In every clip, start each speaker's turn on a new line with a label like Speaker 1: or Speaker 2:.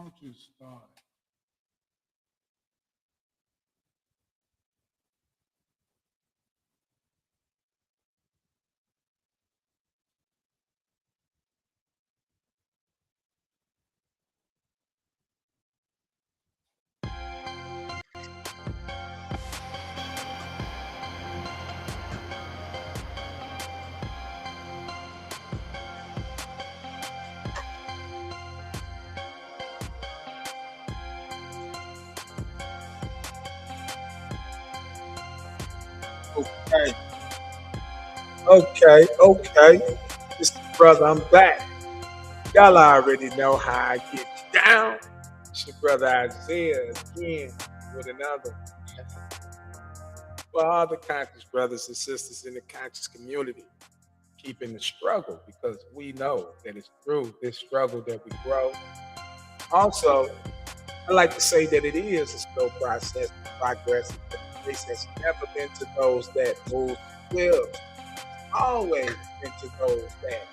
Speaker 1: don't you start? Okay, okay. This is brother, I'm back. Y'all already know how I get down. It's your brother Isaiah again with another. For all the conscious brothers and sisters in the conscious community, keeping the struggle because we know that it's through this struggle that we grow. Also, I like to say that it is a slow process of progress. The race has never been to those that move will always been to those that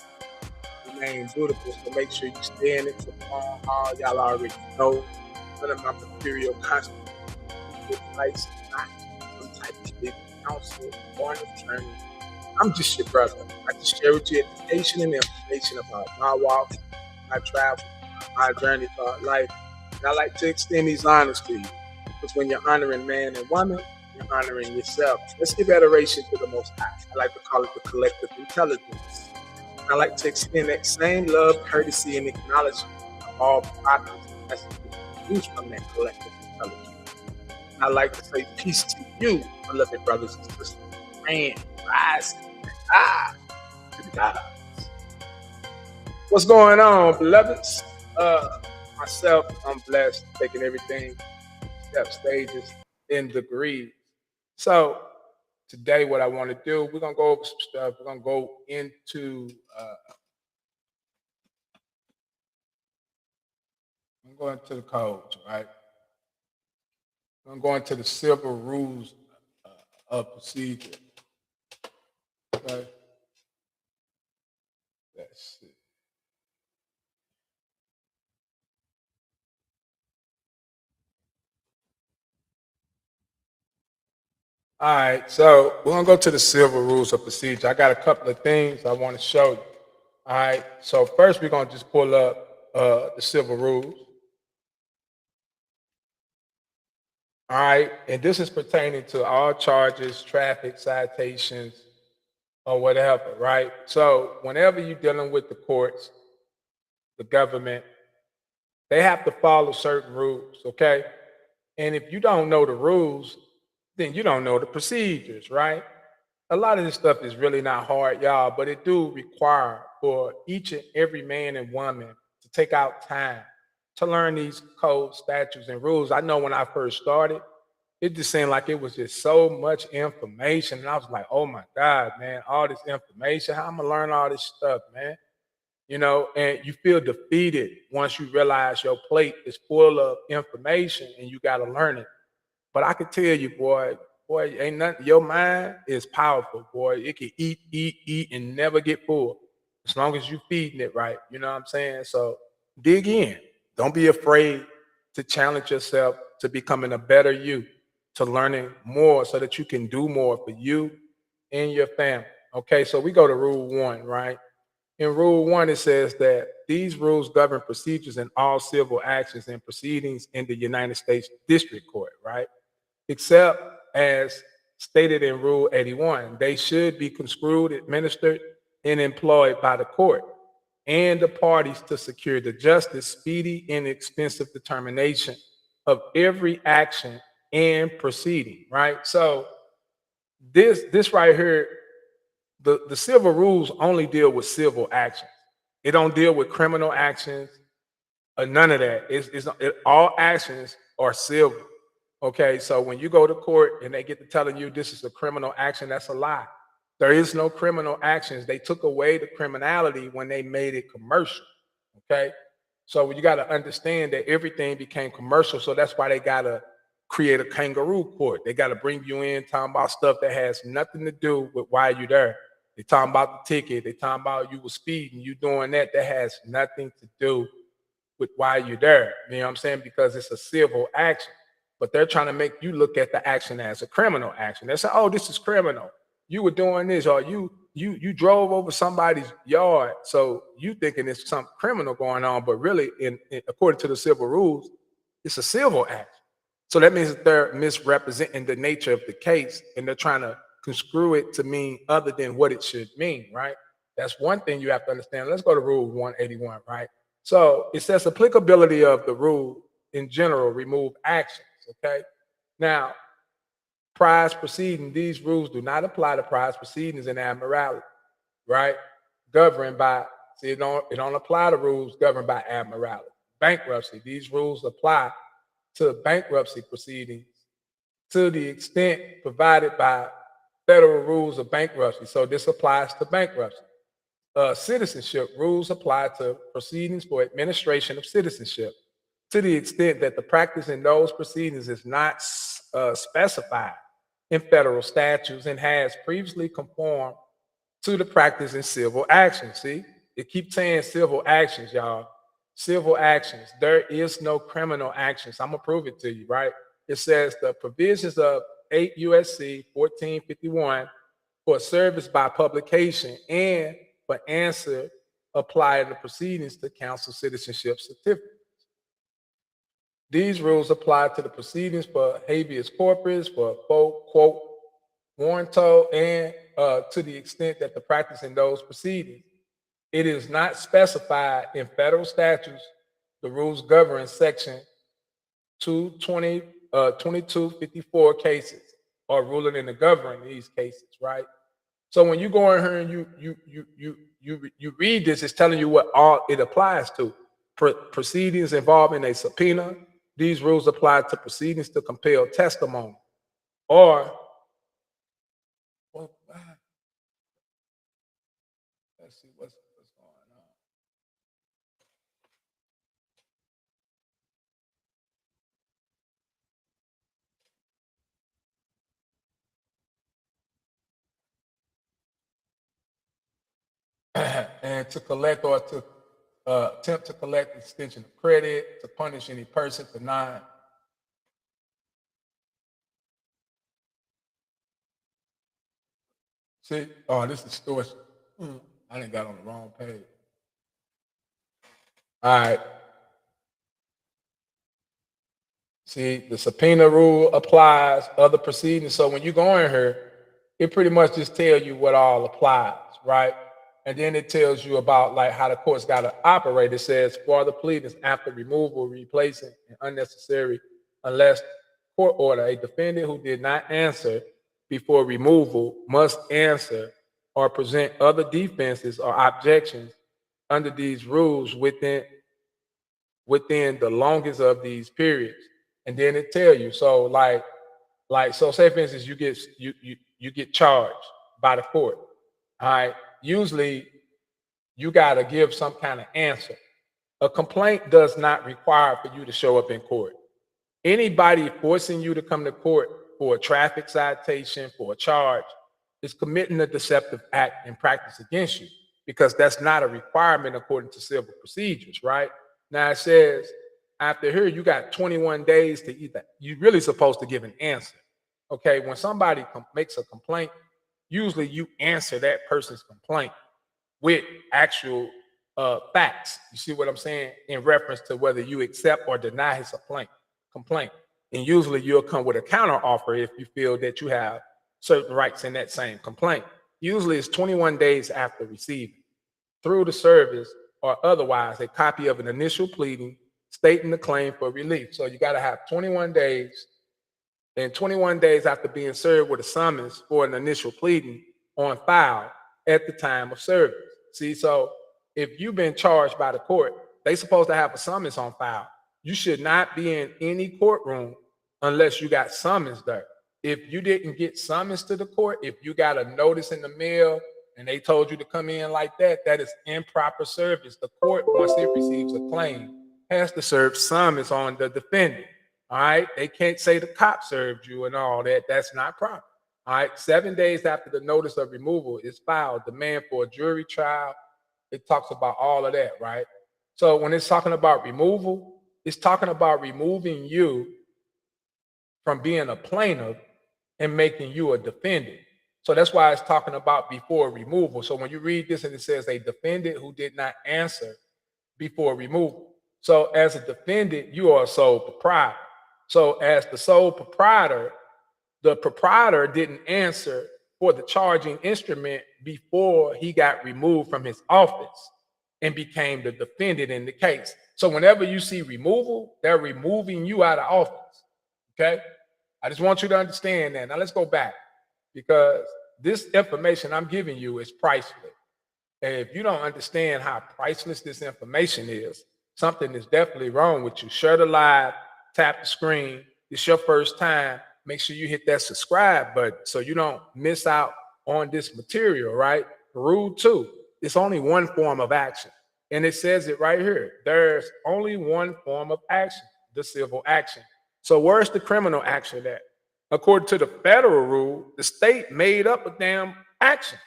Speaker 1: remain beautiful. So make sure you stay in it for the long haul. Y'all already know none of my material constantly advice, not some type of big counsel or an attorney. I'm just your brother. I just share with you education and information about my walk, my travel, my journey throughout life. And I like to extend these honors to you. Because when you're honoring man and woman, you're honoring yourself. Let's give adoration to the Most High. I like to call it the collective intelligence. And I like to extend that same love, courtesy, and acknowledgement of all prophets and messages produced from that collective intelligence. And I like to say peace to you, beloved brothers and sisters. Man, rise. To the gods. What's going on, beloveds? Myself, I'm blessed, taking everything step stages in degrees. So today, what I want to do, we're gonna go over some stuff. We're gonna go into I'm going to the codes, right? I'm going to the civil rules of procedure. Okay. Let's see. All right, so we're gonna go to the civil rules of procedure. I got a couple of things I want to show you. All right, so first we're gonna just pull up the civil rules. All right, and this is pertaining to all charges, traffic citations, or whatever, right? So whenever you're dealing with the courts, the government, they have to follow certain rules, okay? And if you don't know the rules, then you don't know the procedures, right? A lot of this stuff is really not hard, y'all, but it do require for each and every man and woman to take out time to learn these codes, statutes, and rules. I know when I first started, it just seemed like it was just so much information. And I was like, oh my God, man, all this information. How am I gonna learn all this stuff, man? You know, and you feel defeated once you realize your plate is full of information and you got to learn it. But I can tell you, boy, ain't nothing. Your mind is powerful, boy. It can eat, and never get full as long as you feeding it right. You know what I'm saying? So dig in. Don't be afraid to challenge yourself to becoming a better you, to learning more so that you can do more for you and your family. Okay, so we go to rule one, right? In Rule 1, it says that these rules govern procedures in all civil actions and proceedings in the United States District Court, right? Except as stated in Rule 81, they should be construed, administered, and employed by the court and the parties to secure the justice, speedy, and expensive determination of every action and proceeding, right? So this right here, the civil rules only deal with civil actions. It don't deal with criminal actions or none of that. All actions are civil. Okay, so when you go to court and they get to telling you this is a criminal action, that's a lie. There is no criminal actions. They took away the criminality when they made it commercial. Okay, so you got to understand that everything became commercial. So that's why they got to create a kangaroo court. They got to bring you in talking about stuff that has nothing to do with why you're there. They talking about the ticket. They talking about you were speeding, you doing that. That has nothing to do with why you're there. You know what I'm saying? Because it's a civil action. But they're trying to make you look at the action as a criminal action. They say, oh, this is criminal. You were doing this, or you drove over somebody's yard. So you thinking it's some criminal going on, but really, according to the civil rules, it's a civil action. So that means that they're misrepresenting the nature of the case and they're trying to construe it to mean other than what it should mean, right? That's one thing you have to understand. Let's go to Rule 181, right? So it says applicability of the rule in general remove actions, okay? Now, prize proceeding, these rules do not apply to prize proceedings in admiralty, right? Governed by, see, it don't apply to rules governed by admiralty. Bankruptcy, these rules apply to bankruptcy proceedings to the extent provided by federal rules of bankruptcy. So this applies to bankruptcy. Citizenship rules apply to proceedings for administration of citizenship to the extent that the practice in those proceedings is not specified in federal statutes and has previously conformed to the practice in civil actions. See, it keeps saying civil actions, y'all. Civil actions. There is no criminal actions. I'm gonna prove it to you, right? It says the provisions of 8 USC 1451 for service by publication and for answer apply in the proceedings to counsel citizenship certificate. These rules apply to the proceedings for habeas corpus, for quote, warranto, and to the extent that the practice in those proceedings. It is not specified in federal statutes. The rules govern section 220, 2254 cases are ruling in the governing these cases, right? So when you go in here and you read this, it's telling you what all it applies to. Proceedings involving a subpoena. These rules apply to proceedings to compel testimony, or let's see what's going on. And to collect or to attempt to collect extension of credit, to punish any person for not. See, oh, this is extortion. I didn't got on the wrong page. All right. See, the subpoena rule applies, other proceedings. So when you go in here, it pretty much just tells you what all applies, right? And then it tells you about like how the court's got to operate. It says for the pleadings after removal, replacing, and unnecessary, unless court order, a defendant who did not answer before removal must answer or present other defenses or objections under these rules within the longest of these periods. And then it tell you, so so say for instance, you get charged by the court. All right. Usually you gotta give some kind of answer. A complaint does not require for you to show up in court. Anybody forcing you to come to court for a traffic citation, for a charge, is committing a deceptive act and practice against you, because that's not a requirement according to civil procedures, right? Now it says after here, you got 21 days to either, you're really supposed to give an answer. Okay, when somebody makes a complaint, usually you answer that person's complaint with actual facts. You see what I'm saying? In reference to whether you accept or deny his complaint. And usually you'll come with a counter offer if you feel that you have certain rights in that same complaint. Usually it's 21 days after receiving through the service or otherwise a copy of an initial pleading stating the claim for relief. So you got to have 21 days, and 21 days after being served with a summons for an initial pleading on file at the time of service. See, so if you've been charged by the court, they supposed to have a summons on file. You should not be in any courtroom unless you got summons there. If you didn't get summons to the court, if you got a notice in the mail and they told you to come in like that, that is improper service. The court, once it receives a claim, has to serve summons on the defendant. All right. They can't say the cop served you and all that. That's not proper. All right. 7 days after the notice of removal is filed, demand for a jury trial. It talks about all of that, right? So when it's talking about removal, it's talking about removing you from being a plaintiff and making you a defendant. So that's why it's talking about before removal. So when you read this and it says a defendant who did not answer before removal. So as a defendant, you are a sole proprietor. So as the sole proprietor, the proprietor didn't answer for the charging instrument before he got removed from his office and became the defendant in the case. So whenever you see removal, they're removing you out of office. Okay. I just want you to understand that. Now let's go back because this information I'm giving you is priceless. And if you don't understand how priceless this information is, something is definitely wrong with you. Share the live, tap the screen. It's your first time. Make sure you hit that subscribe button so you don't miss out on this material, right? Rule 2, it's only one form of action. And it says it right here. There's only one form of action, the civil action. So where's the criminal action at? According to the federal rule, the state made up a damn action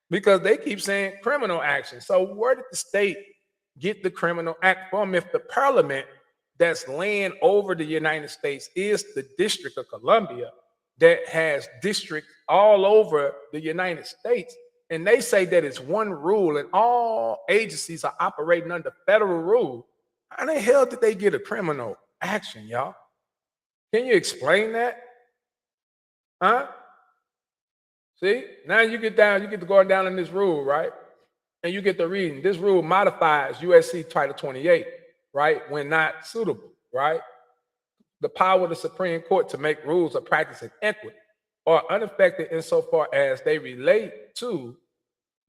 Speaker 1: because they keep saying criminal action. So where did the state get the criminal act from if the parliament that's laying over the United States is the District of Columbia that has districts all over the United States? And they say that it's one rule and all agencies are operating under federal rule. How the hell did they get a criminal action, y'all? Can you explain that? Huh? See, now you get to go down in this rule, right? And you get to reading. This rule modifies USC Title 28, right? When not suitable, right? The power of the Supreme Court to make rules of practice and equity are unaffected insofar as they relate to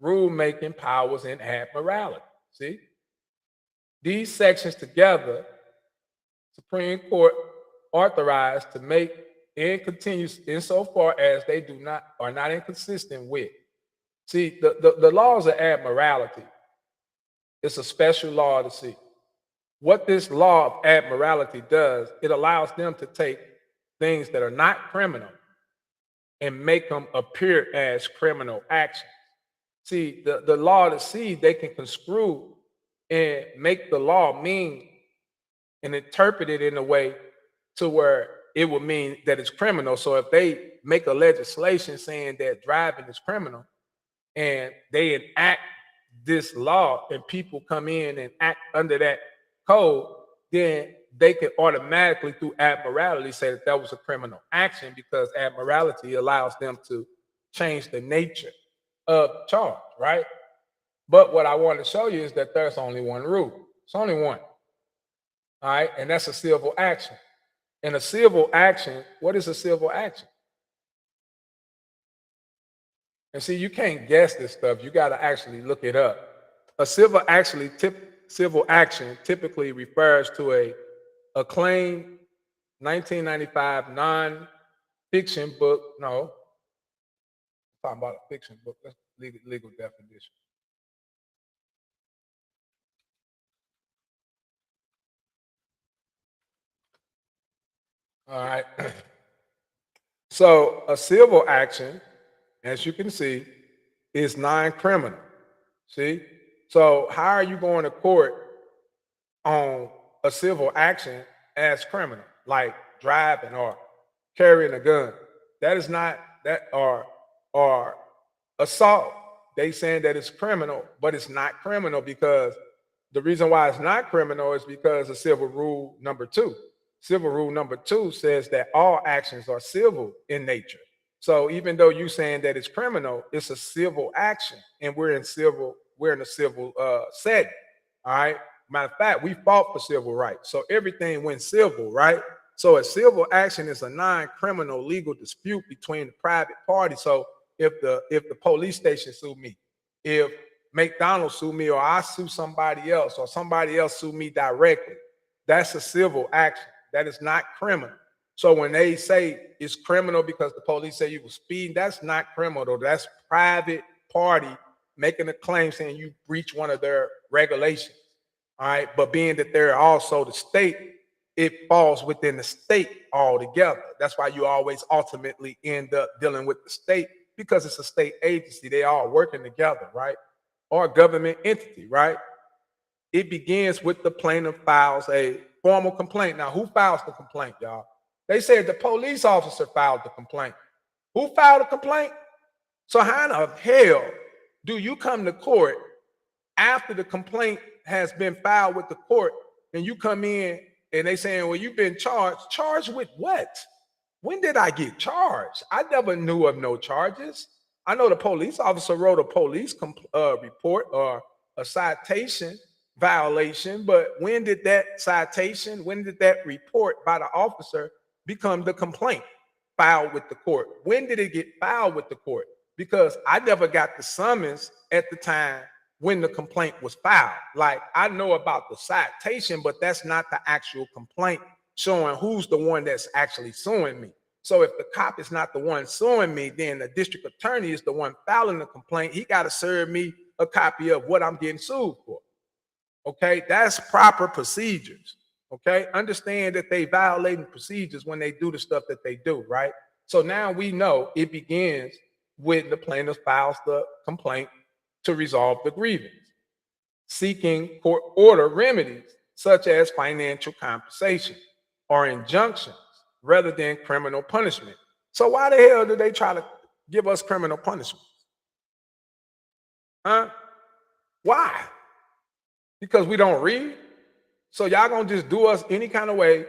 Speaker 1: rulemaking powers and admiralty. See? These sections together, Supreme Court authorized to make and continues insofar as they are not inconsistent with. See, the laws of admiralty, it's a special law to see. What this law of admiralty does, it allows them to take things that are not criminal and make them appear as criminal actions. See, the law to see, they can construe and make the law mean and interpret it in a way to where it would mean that it's criminal. So if they make a legislation saying that driving is criminal and they enact this law and people come in and act under that code, then they can automatically through admiralty say that was a criminal action because admiralty allows them to change the nature of charge, right? But what I want to show you is that there's only one rule. It's only one. All right, and that's a civil action. And a civil action, what is a civil action? And see, you can't guess this stuff. You got to actually look it up. A civil action typically refers to a claim 1995 non-fiction book. No, I'm talking about a fiction book. That's legal definition. All right. So a civil action, as you can see, is non-criminal. See? So how are you going to court on a civil action as criminal, like driving or carrying a gun? That is not that or assault. They saying that it's criminal, but it's not criminal because the reason why it's not criminal is because of civil rule number 2. Civil rule number 2 says that all actions are civil in nature. So even though you're saying that it's criminal, it's a civil action, and we're in a civil setting. All right. Matter of fact, we fought for civil rights. So everything went civil, right? So a civil action is a non-criminal legal dispute between the private party. So if the police station sue me, if McDonald's sue me, or I sue somebody else, or somebody else sue me directly, that's a civil action. That is not criminal. So when they say it's criminal because the police say you were speeding, that's not criminal. That's private party making a claim saying you breach one of their regulations. All right. But being that they're also the state, it falls within the state altogether. That's why you always ultimately end up dealing with the state because it's a state agency. They all working together, right? Or a government entity, right? it begins with the plaintiff files a formal complaint. Now, who files the complaint, y'all? They said the police officer filed the complaint. Who filed the complaint? So how in the hell do you come to court after the complaint has been filed with the court and you come in and they saying, well, you've been charged? Charged with what? When did I get charged? I never knew of no charges. I know the police officer wrote a police report or a citation violation, but when did that citation, when did that report by the officer become the complaint filed with the court? When did it get filed with the court? Because I never got the summons at the time when the complaint was filed. Like, I know about the citation, but that's not the actual complaint showing who's the one that's actually suing me. So if the cop is not the one suing me, then the district attorney is the one filing the complaint. He got to serve me a copy of what I'm getting sued for. Okay, that's proper procedures. Okay, understand that they violating procedures when they do the stuff that they do, right? So now we know it begins with the plaintiff files the complaint to resolve the grievance, seeking court order remedies such as financial compensation or injunctions rather than criminal punishment. So why the hell do they try to give us criminal punishment? Huh? Why? Because we don't read? So y'all gonna just do us any kind of way,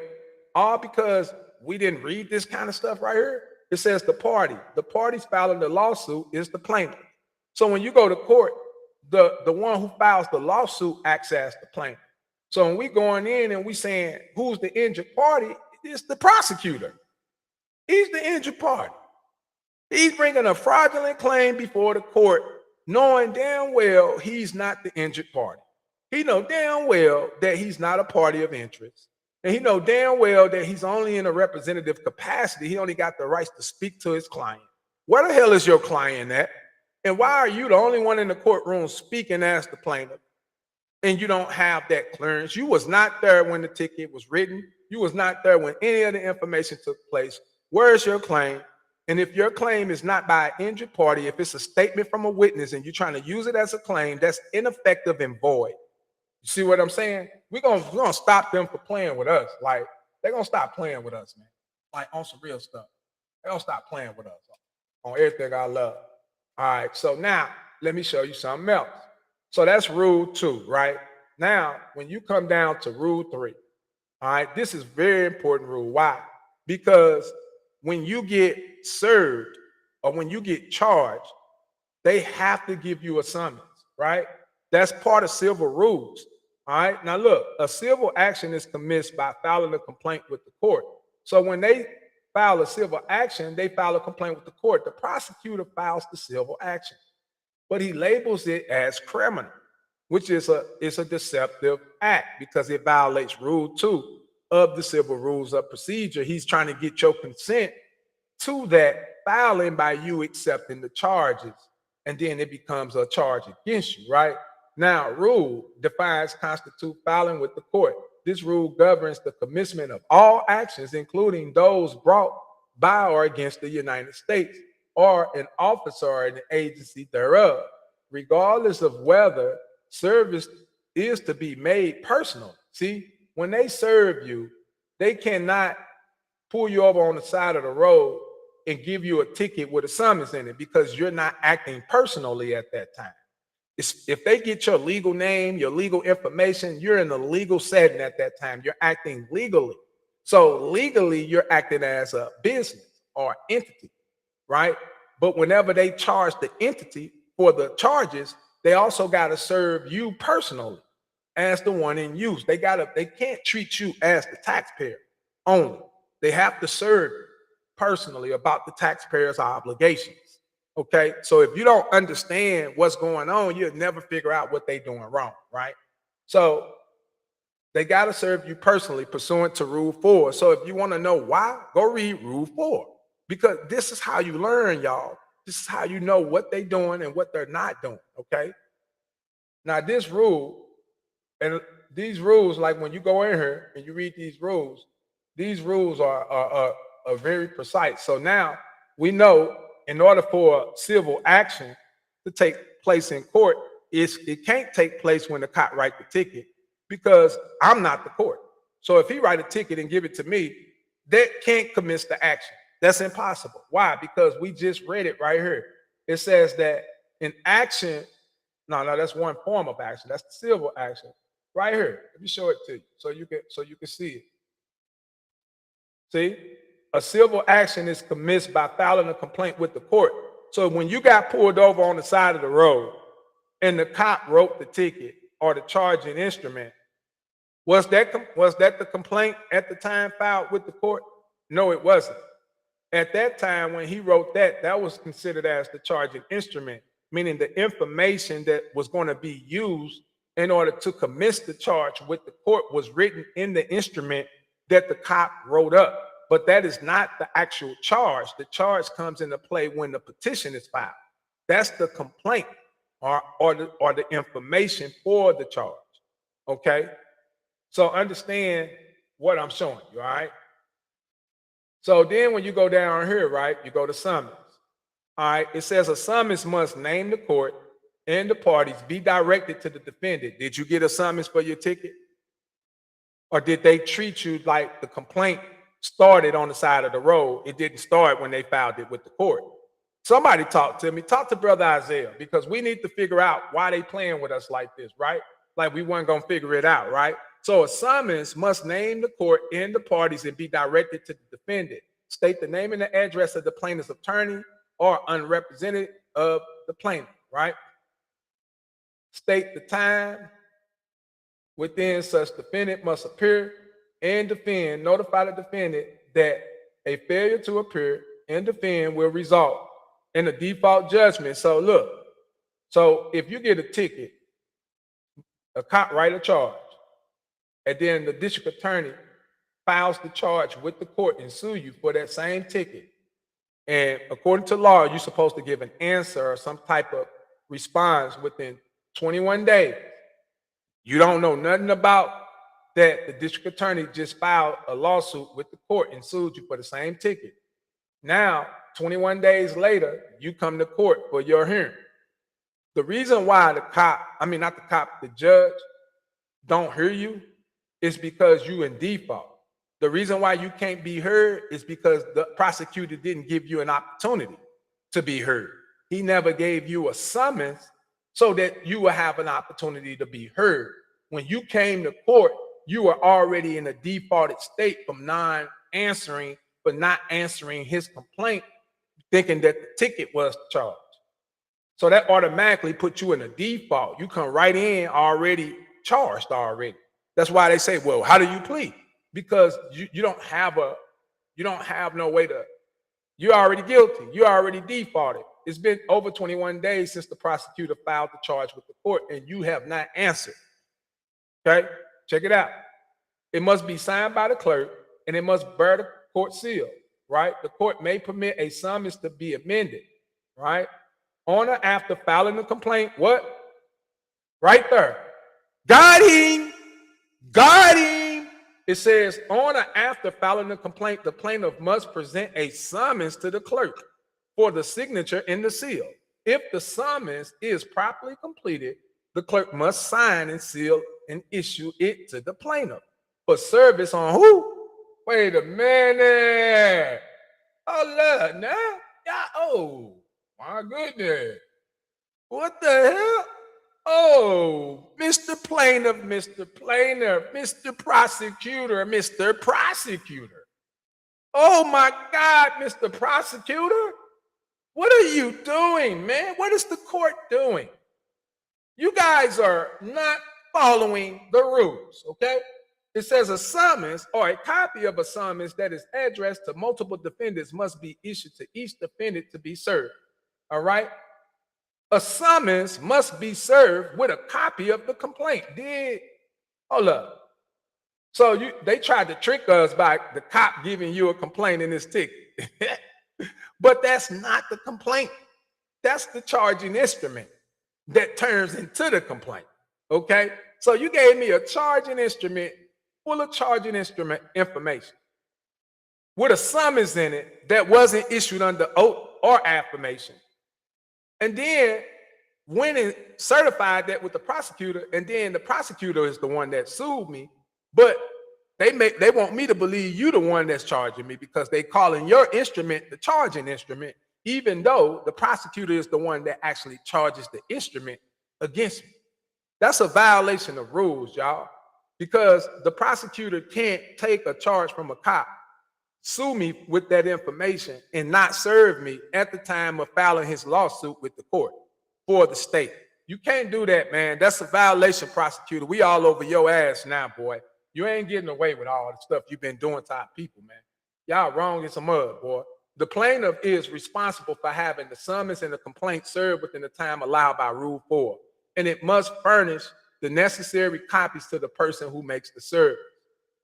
Speaker 1: all because we didn't read this kind of stuff right here? It says the parties filing the lawsuit is the plaintiff. So when you go to court, the one who files the lawsuit acts as the plaintiff. So when we going in and we saying who's the injured party, it's the prosecutor. He's the injured party. He's bringing a fraudulent claim before the court, knowing damn well he's not the injured party. He know damn well that he's not a party of interest. And he know damn well that he's only in a representative capacity. He only got the rights to speak to his client. Where the hell is your client at? And why are you the only one in the courtroom speaking as the plaintiff? And you don't have that clearance. You was not there when the ticket was written. You was not there when any of the information took place. Where is your claim? And if your claim is not by an injured party, if it's a statement from a witness and you're trying to use it as a claim, that's ineffective and void. You see what I'm saying? We're gonna stop them from playing with us. Like, they're gonna stop playing with us, man. Like, on some real stuff. They're gonna stop playing with us on everything I love. All right, so now let me show you something else. So that's rule 2, right? Now, when you come down to rule 3, all right, this is very important rule. Why? Because when you get served or when you get charged, they have to give you a summons, right? That's part of civil rules. All right. Now look, a civil action is commenced by filing a complaint with the court. So when they file a civil action, they file a complaint with the court. The prosecutor files the civil action, but he labels it as criminal, which is a deceptive act because it violates rule 2 of the civil rules of procedure. He's trying to get your consent to that filing by you accepting the charges, and then it becomes a charge against you, right? Now, rule defines constitute filing with the court. This rule governs the commencement of all actions, including those brought by or against the United States or an officer or an agency thereof, regardless of whether service is to be made personal. See, when they serve you, they cannot pull you over on the side of the road and give you a ticket with a summons in it because you're not acting personally at that time. If they get your legal name, your legal information, you're in a legal setting at that time. You're acting legally. So legally, you're acting as a business or entity, right? But whenever they charge the entity for the charges, they also got to serve you personally as the one in use. They can't treat you as the taxpayer only. They have to serve personally about the taxpayer's obligations. Okay, so if you don't understand what's going on, you'll never figure out what they're doing wrong, right? So they got to serve you personally pursuant to Rule 4. So if you want to know why, go read Rule 4, because this is how you learn, y'all. This is how you know what they're doing and what they're not doing, okay? Now, this rule, and these rules, like when you go in here and you read these rules are very precise. So now we know in order for civil action to take place in court, it can't take place when the cop writes the ticket. because I'm not the court. So if he write a ticket and give it to me, that can't commence the action. That's impossible. Why? Because we just read it right here. It says that an action, no, that's one form of action. That's the civil action. Right here. Let me show it to you so you can see it. See? A civil action is commenced by filing a complaint with the court. So when you got pulled over on the side of the road and the cop wrote the ticket or the charging instrument, was that the complaint at the time filed with the court? No, it wasn't. At that time, when he wrote that, that was considered as the charging instrument, meaning the information that was going to be used in order to commence the charge with the court was written in the instrument that the cop wrote up. But that is not the actual charge. The charge comes into play when the petition is filed. That's the complaint or the information for the charge. Okay? So understand what I'm showing you, all right? So then when you go down here, right, you go to summons. All right, it says a summons must name the court and the parties, be directed to the defendant. Did you get a summons for your ticket? Or did they treat you like the complaint started on the side of the road? It didn't start when they filed it with the court. Somebody talk to me. Talk to Brother Isaiah, because we need to figure out why they playing with us like this, right? Like we weren't going to figure it out, right? So a summons must name the court and the parties and be directed to the defendant. State the name and the address of the plaintiff's attorney or unrepresented of the plaintiff, right? State the time within such defendant must appear and defend. Notify the defendant that a failure to appear and defend will result in a default judgment. So look, so if you get a ticket, a cop write a charge, and then the district attorney files the charge with the court and sue you for that same ticket. And according to law, you're supposed to give an answer or some type of response within 21 days. You don't know nothing about that. The district attorney just filed a lawsuit with the court and sued you for the same ticket. Now, 21 days later, you come to court for your hearing. The reason why the judge don't hear you is because you in default. The reason why you can't be heard is because the prosecutor didn't give you an opportunity to be heard. He never gave you a summons so that you will have an opportunity to be heard. When you came to court, you were already in a defaulted state from not answering his complaint, thinking that the ticket was the charge. So that automatically put you in a default. You come right in already charged already. That's why they say, well, how do you plead? Because you don't have no way to, you're already guilty. You're already defaulted. It's been over 21 days since the prosecutor filed the charge with the court and you have not answered. Okay, check it out. It must be signed by the clerk and it must bear the court seal, right? The court may permit a summons to be amended, right? On or after filing the complaint, what? Right there. Got him. Got him. It says, on or after filing the complaint, the plaintiff must present a summons to the clerk for the signature in the seal. If the summons is properly completed, the clerk must sign and seal and issue it to the plaintiff for service on who? Wait a minute. Oh, look, now. Yeah, oh, my goodness. What the hell? Oh, Mr. Plaintiff, Mr. Plaintiff, Mr. Prosecutor, Mr. Prosecutor. Oh my God, Mr. Prosecutor. What are you doing, man? What is the court doing? You guys are not following the rules, okay? It says a summons or a copy of a summons that is addressed to multiple defendants must be issued to each defendant to be served, all right? A summons must be served with a copy of the complaint. Hold up. So they tried to trick us by the cop giving you a complaint in his ticket. But that's not the complaint. That's the charging instrument that turns into the complaint. Okay? So you gave me a charging instrument full of charging instrument information with a summons in it that wasn't issued under oath or affirmation. And then went and certified that with the prosecutor, and then the prosecutor is the one that sued me. But they want me to believe you the one that's charging me because they calling your instrument the charging instrument, even though the prosecutor is the one that actually charges the instrument against me. That's a violation of rules, y'all, because the prosecutor can't take a charge from a cop, sue me with that information, and not serve me at the time of filing his lawsuit with the court for the state. You can't do that, man. That's a violation, prosecutor. We all over your ass now, boy. You ain't getting away with all the stuff you've been doing to our people, man. Y'all wrong as a mud, boy. The plaintiff is responsible for having the summons and the complaint served within the time allowed by Rule 4, and it must furnish the necessary copies to the person who makes the service.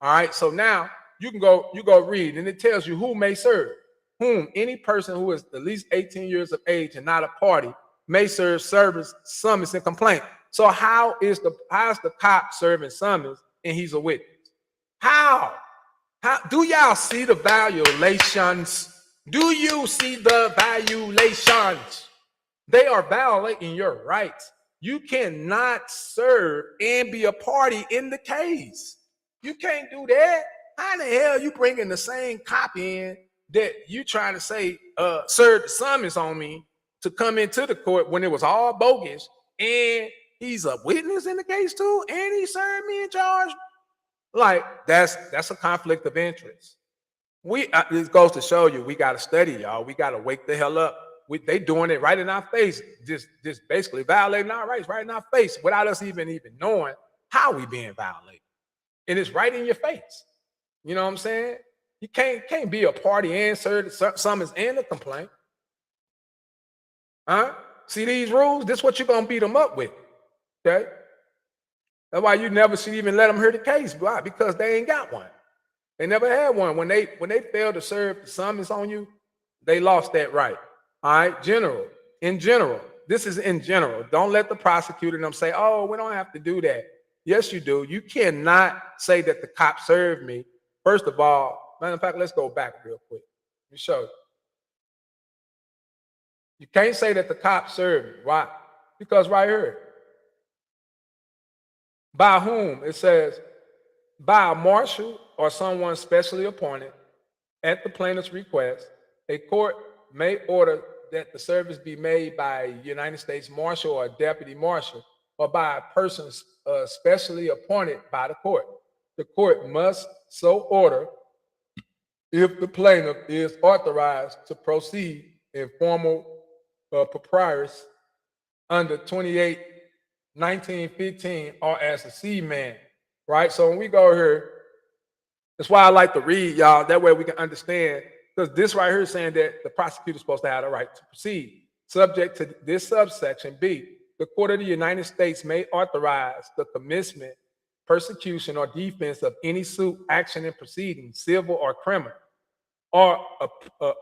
Speaker 1: All right, so now you go read, and it tells you who may serve. Whom any person who is at least 18 years of age and not a party may serve service, summons, and complaint. So how's the cop serving summons and he's a witness? How do y'all see the violations? Do you see the violations? They are violating your rights. You cannot serve and be a party in the case. You can't do that. How in the hell you bringing the same cop in that you trying to say served the summons on me to come into the court when it was all bogus, and he's a witness in the case too, and he served me in charge? Like, that's a conflict of interest. It goes to show you we got to study, y'all. We got to wake the hell up. They doing it right in our face, just basically violating our rights right in our face without us even knowing how we being violated. And it's right in your face. You know what I'm saying? You can't be a party and serve the summons and the complaint. Huh? See these rules? This is what you're gonna beat them up with. Okay? That's why you never should even let them hear the case. Why? Because they ain't got one. They never had one. When they failed to serve the summons on you, they lost that right. All right, in general, this is in general. Don't let the prosecutor and them say, oh, we don't have to do that. Yes, you do. You cannot say that the cop served me. First of all, matter of fact, let's go back real quick. Let me show you. You can't say that the cop served me. Why? Because right here, by whom? It says, by a marshal or someone specially appointed at the plaintiff's request, a court may order that the service be made by a United States Marshal or a deputy marshal, or by a person specially appointed by the court. The court must so order if the plaintiff is authorized to proceed in formal papyrus under 28/1915 or as a seaman, right? So when we go here, that's why I like to read, y'all. That way we can understand, because this right here is saying that the prosecutor is supposed to have the right to proceed. Subject to this subsection B, the court of the United States may authorize the commencement, persecution, or defense of any suit, action, and proceeding, civil or criminal, or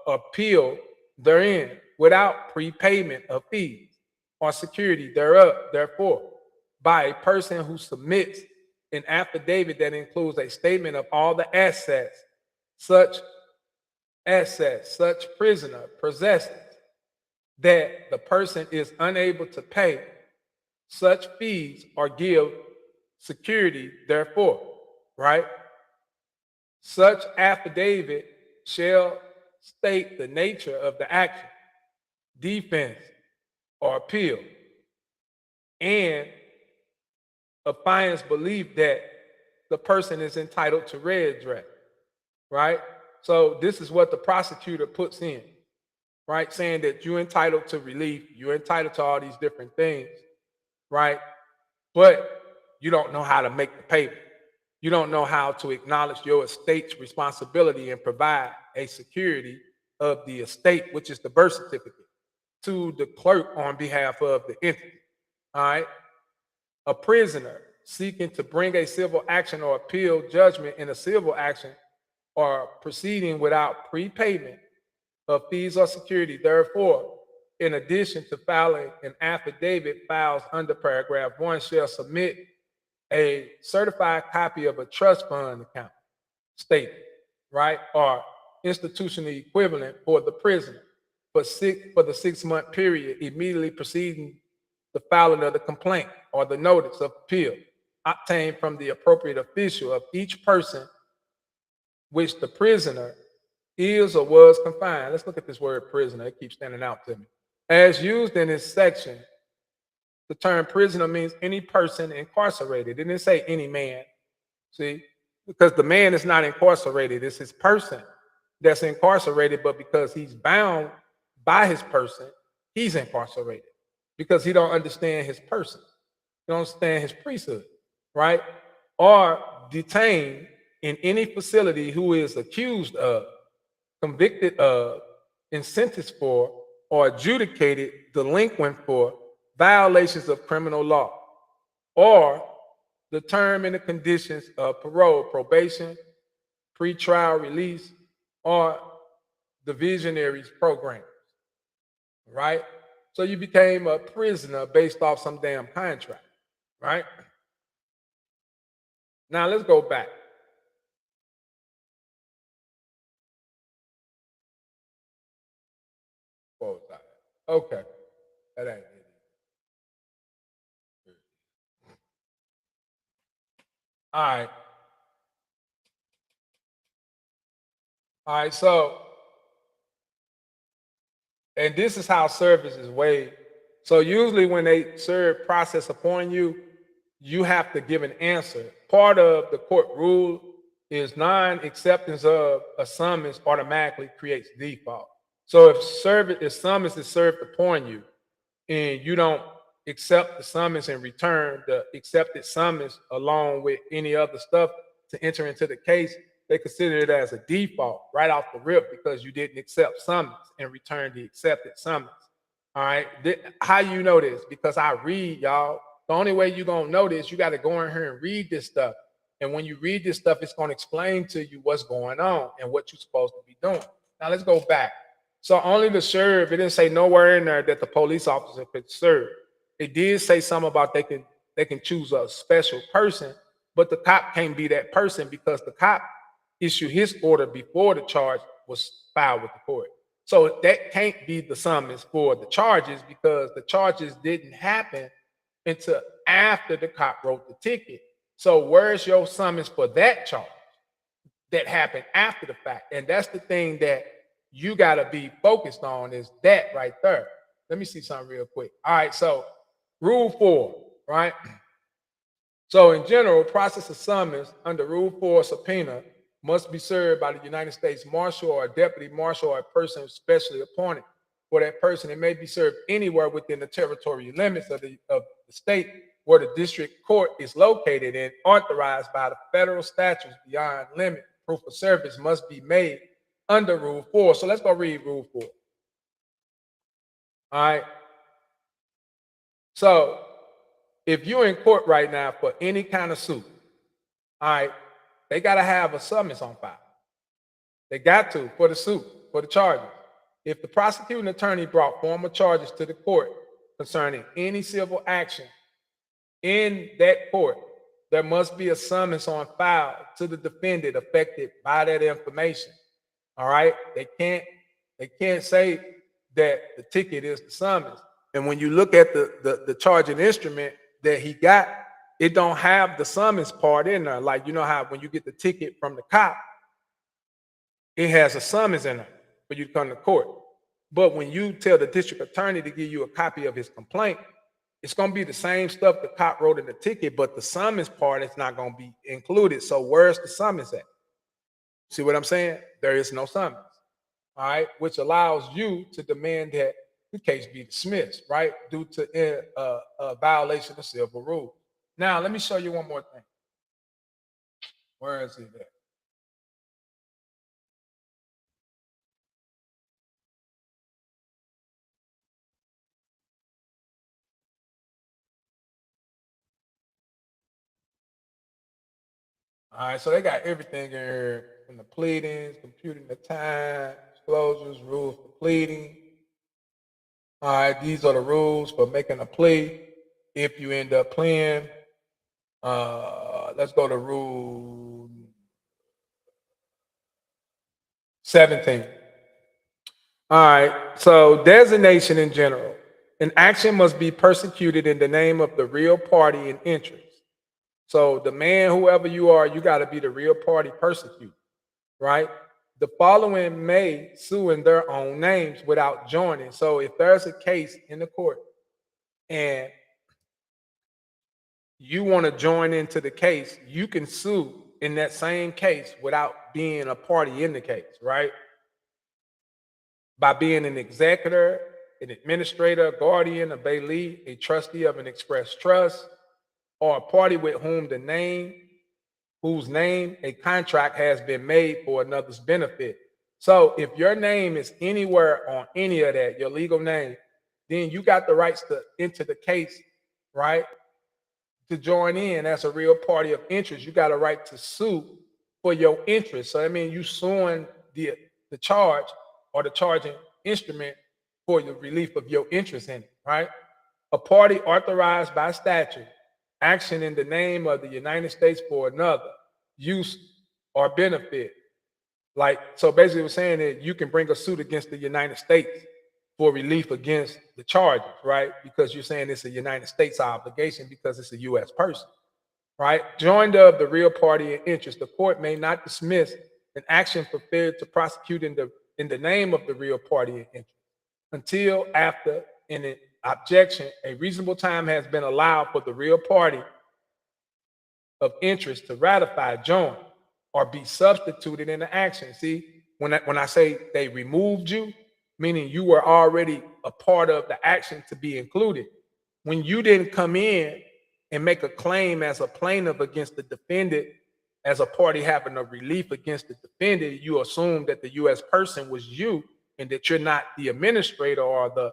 Speaker 1: appeal therein without prepayment of fees or security thereof, therefore, by a person who submits an affidavit that includes a statement of all the assets such prisoner possesses, that the person is unable to pay such fees or give security therefore, right? Such affidavit shall state the nature of the action, defense, or appeal, and affiance belief that the person is entitled to redress, right? So this is what the prosecutor puts in, right? Saying that you're entitled to relief, you're entitled to all these different things, right? But you don't know how to make the payment. You don't know how to acknowledge your estate's responsibility and provide a security of the estate, which is the birth certificate, to the clerk on behalf of the entity. All right. A prisoner seeking to bring a civil action or appeal judgment in a civil action or proceeding without prepayment of fees or security, therefore, in addition to filing an affidavit files under paragraph 1, shall submit a certified copy of a trust fund account statement, right, or institutional equivalent for the prisoner for the 6-month period immediately preceding the filing of the complaint or the notice of appeal obtained from the appropriate official of each person which the prisoner is or was confined. Let's look at this word prisoner. It keeps standing out to me. As used in this section, the term prisoner means any person incarcerated. It didn't say any man. See, because the man is not incarcerated, it's his person that's incarcerated, but because he's bound by his person, he's incarcerated because he don't understand his person. He don't understand his priesthood, right? Or detained in any facility who is accused of, convicted of, and sentenced for, or adjudicated delinquent for violations of criminal law, or the term and the conditions of parole, probation, pretrial release, or the visionaries program, right? So you became a prisoner based off some damn contract, right? Now let's go back. What was that? Okay, that ain't it. All right. All right, so, and this is how service is weighed. So usually when they serve process upon you, you have to give an answer. Part of the court rule is non-acceptance of a summons automatically creates default. So if summons is served upon you and you don't accept the summons and return the accepted summons along with any other stuff to enter into the case, they consider it as a default right off the rip because you didn't accept summons and return the accepted summons. All right. How you know this? Because I read, y'all. The only way you're gonna know this, you got to go in here and read this stuff. And when you read this stuff, it's gonna explain to you what's going on and what you're supposed to be doing. Now let's go back. So only the serve, it didn't say nowhere in there that the police officer could serve. It did say something about they can choose a special person, but the cop can't be that person because the cop issued his order before the charge was filed with the court. So that can't be the summons for the charges because the charges didn't happen until after the cop wrote the ticket. So where's your summons for that charge that happened after the fact? And that's the thing that you got to be focused on is that right there. Let me see something real quick. All right, so rule 4, right? So in general, process of summons under Rule 4 subpoena must be served by the United States Marshal or a deputy marshal or a person specially appointed for that person. It may be served anywhere within the territorial limits of the state where the district court is located and authorized by the federal statutes beyond limit. Proof of service must be made under Rule 4. So let's go read Rule 4. All right. So if you're in court right now for any kind of suit, all right, they got to have a summons on file. They got to for the suit, for the charges. If the prosecuting attorney brought formal charges to the court concerning any civil action in that court, there must be a summons on file to the defendant affected by that information. All right, they can't say that the ticket is the summons. And when you look at the charging instrument that he got, it don't have the summons part in there. Like, you know how when you get the ticket from the cop, it has a summons in there for you to come to court. But when you tell the district attorney to give you a copy of his complaint, it's going to be the same stuff the cop wrote in the ticket, but the summons part is not going to be included. So where's the summons at? See what I'm saying? There is no summons. All right, which allows you to demand that the case be dismissed, right, due to a violation of civil rules. Now, let me show you one more thing. Where is it at? All right, so they got everything in here from the pleadings, computing the time, disclosures, rules for pleading. All right, these are the rules for making a plea if you end up pleading. Let's go to rule 17. All right, so designation in general. An action must be persecuted in the name of the real party in interest. So the man, whoever you are, you got to be the real party persecuted, right? The following may sue in their own names without joining. So if there's a case in the court and you want to join into the case, you can sue in that same case without being a party in the case, right? By being an executor, an administrator, a guardian, a bailee, a trustee of an express trust, or a party with whose name a contract has been made for another's benefit. So if your name is anywhere on any of that, your legal name, then you got the rights to enter the case, right? To join in as a real party of interest. You got a right to sue for your interest. So I mean you suing the charge or the charging instrument for the relief of your interest in it, right? A party authorized by statute, action in the name of the United States for another, use or benefit. Like, so basically we're saying that you can bring a suit against the United States for relief against the charges, right? Because you're saying it's a United States obligation because it's a U.S. person, right? Joined of the real party in interest, the court may not dismiss an action for failure to prosecute in the name of the real party in interest until after an objection, a reasonable time has been allowed for the real party of interest to ratify, join, or be substituted in the action. See, when I say they removed you, meaning you were already a part of the action to be included. When you didn't come in and make a claim as a plaintiff against the defendant, as a party having a relief against the defendant, you assume that the U.S. person was you and that you're not the administrator or the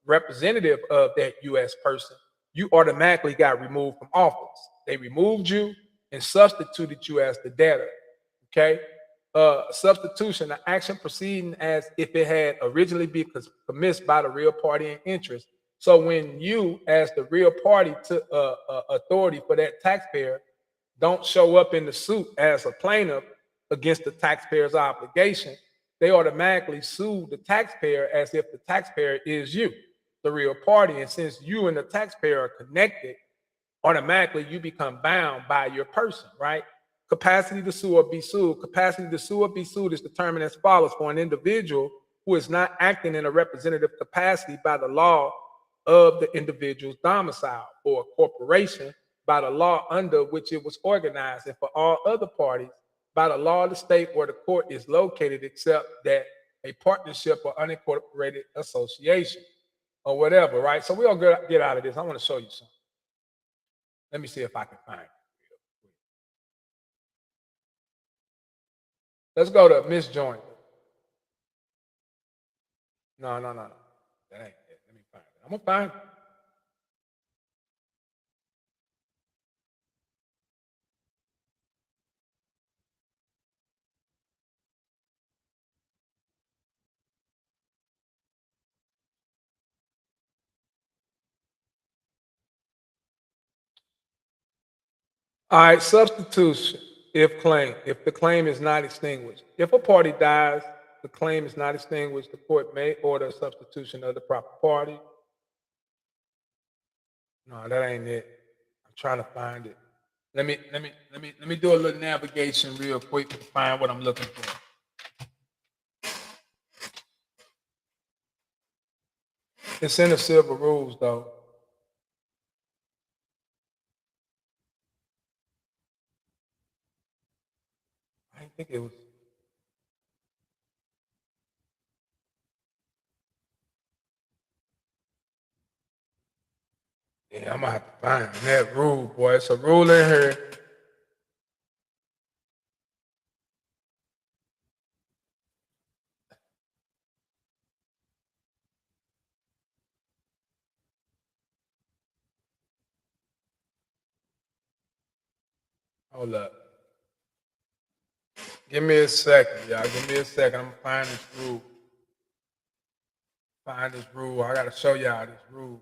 Speaker 1: representative of that U.S. person. You automatically got removed from office. They removed you and substituted you as the debtor. Okay. Substitution, an action proceeding as if it had originally been committed by the real party in interest. So when you, as the real party, took authority for that taxpayer, don't show up in the suit as a plaintiff against the taxpayer's obligation, they automatically sue the taxpayer as if the taxpayer is you, the real party. And since you and the taxpayer are connected, automatically you become bound by your person, right? Capacity to sue or be sued. Capacity to sue or be sued is determined as follows: for an individual who is not acting in a representative capacity by the law of the individual's domicile, or a corporation by the law under which it was organized, and for all other parties by the law of the state where the court is located, except that a partnership or unincorporated association or whatever, right? So we'll get out of this. I want to show you something. Let me see if I can find it. Let's go to misjoined. No. That ain't it. Let me find it. I'm gonna find it. All right, substitution. If the claim is not extinguished. If a party dies, the claim is not extinguished, the court may order a substitution of the proper party. No, that ain't it. I'm trying to find it. Let me do a little navigation real quick to find what I'm looking for. It's in the civil rules though. I didn't think it was. Yeah, I'm gonna have to find that rule, boy. It's a rule in here. Hold up. Give me a second, y'all. Give me a second. I'm gonna find this rule. Find this rule. I gotta show y'all this rule.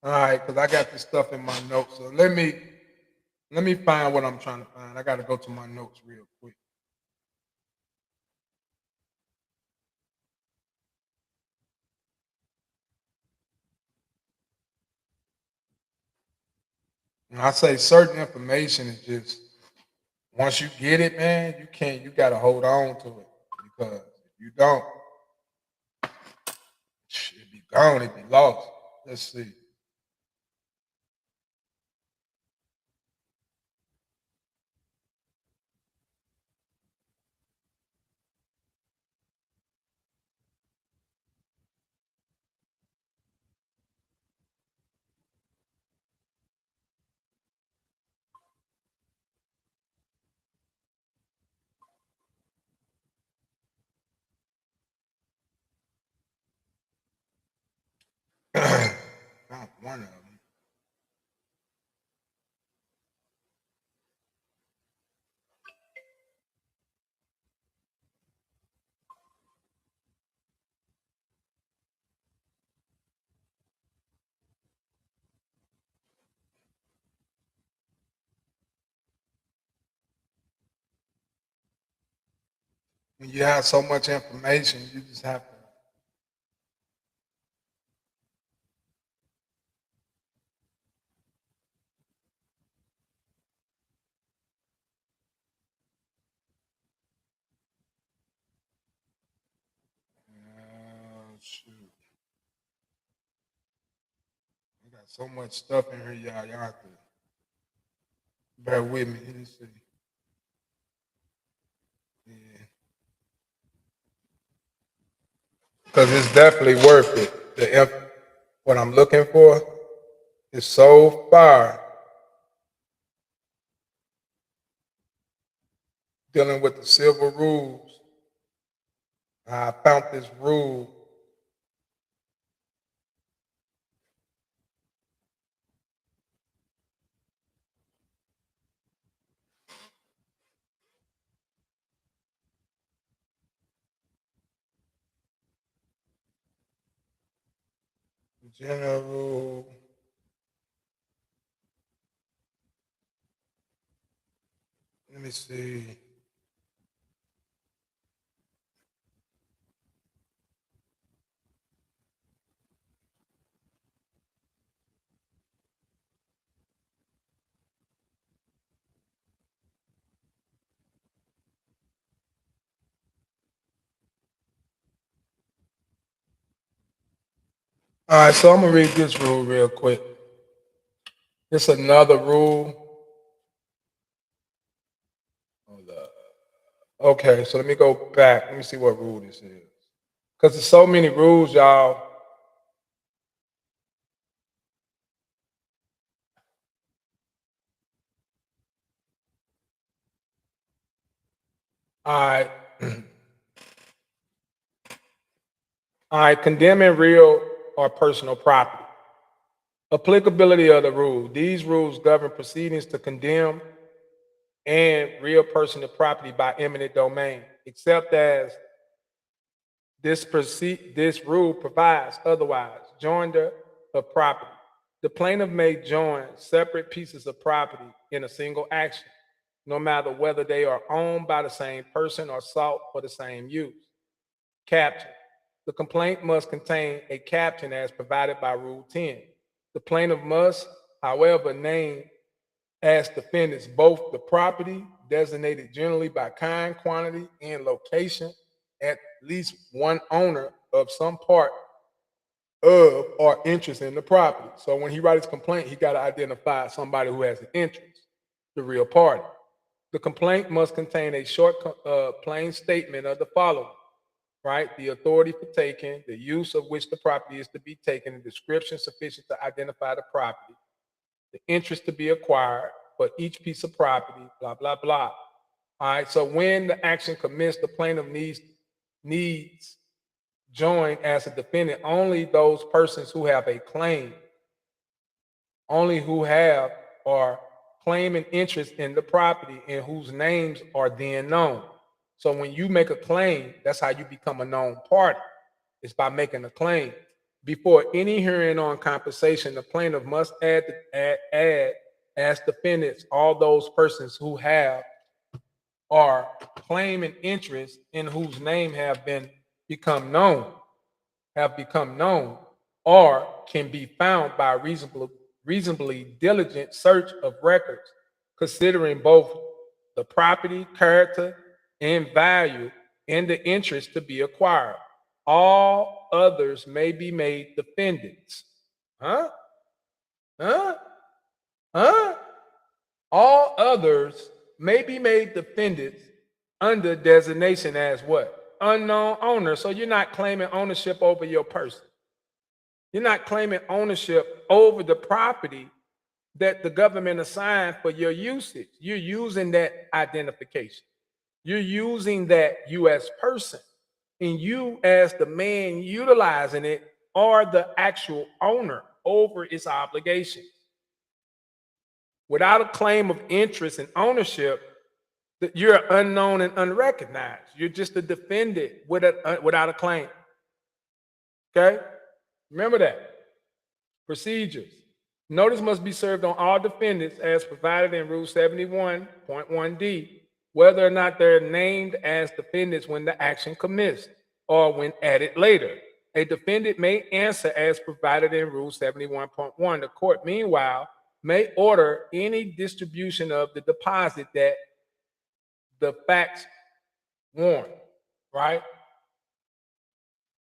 Speaker 1: All right, because I got this stuff in my notes. So let me find what I'm trying to find. I got to go to my notes real quick. And I say certain information is just once you get it, man, you got to hold on to it because if you don't, it be gone, it be lost. Let's see. Not one of them. When you have so much information, you just have to. Shoot. I got so much stuff in here, y'all. Y'all have to bear with me. Let me see. Yeah. Because it's definitely worth it. What I'm looking for is so far dealing with the civil rules. I found this rule. General rule. Let me see. All right, so I'm gonna read this rule real quick. It's another rule. Hold up. Okay, so let me go back. Let me see what rule this is. Because there's so many rules, y'all. All right. All right, condemning real or personal property. Applicability of the rule. These rules govern proceedings to condemn and real personal property by eminent domain, except as this rule provides otherwise. Joinder of property. The plaintiff may join separate pieces of property in a single action, no matter whether they are owned by the same person or sought for the same use. Caption. The complaint must contain a caption as provided by Rule 10. The plaintiff must, however, name as defendants both the property designated generally by kind, quantity, and location, at least one owner of some part of or interest in the property. So when he writes his complaint, he got to identify somebody who has an interest, the real party. The complaint must contain a short, plain statement of the following, right? The authority for taking, the use of which the property is to be taken, a description sufficient to identify the property, the interest to be acquired for each piece of property, blah, blah, blah. All right, so when the action commenced, the plaintiff needs join as a defendant only those persons who have a claim, only who have or claim an interest in the property and whose names are then known. So when you make a claim, that's how you become a known party. It's by making a claim. Before any hearing on compensation, the plaintiff must add as defendants all those persons who have or claim an interest in whose name become known, have become known, or can be found by reasonably diligent search of records, considering both the property, character, and value, and the interest to be acquired. All others may be made defendants. Huh? Huh? Huh? All others may be made defendants under designation as what? Unknown owner. So you're not claiming ownership over your person. You're not claiming ownership over the property that the government assigned for your usage. You're using that identification. You're using that U.S. person. And you, as the man utilizing it, are the actual owner over its obligations. Without a claim of interest and ownership, that you're unknown and unrecognized. You're just a defendant without a claim. Okay? Remember that. Procedures. Notice must be served on all defendants as provided in Rule 71.1D, whether or not they're named as defendants when the action commenced or when added later. A defendant may answer as provided in Rule 71.1. The court, meanwhile, may order any distribution of the deposit that the facts warrant, right?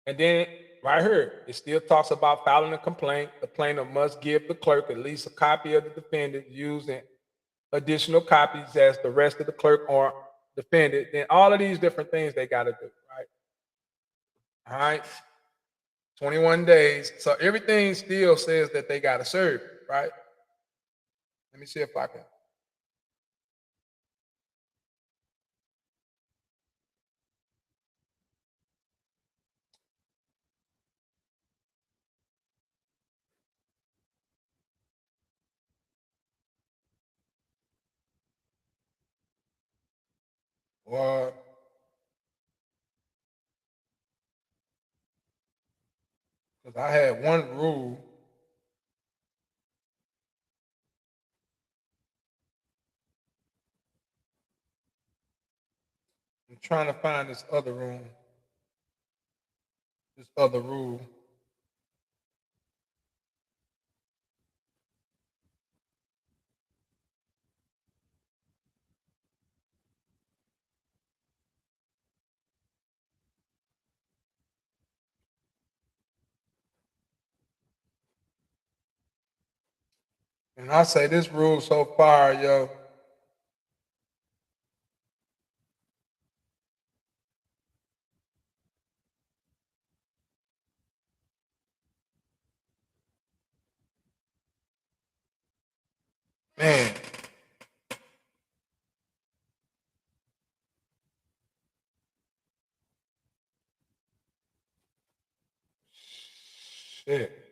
Speaker 1: And then right here, it still talks about filing a complaint. The plaintiff must give the clerk at least a copy of the defendant using additional copies as the rest of the clerk or defendant. Then all of these different things they got to do, right? All right. 21 days. So everything still says that they got to serve, right? Let me see if I can. Or because I had one rule. I'm trying to find this other room. This other rule. And I say this rule so far, yo. Man. Shit.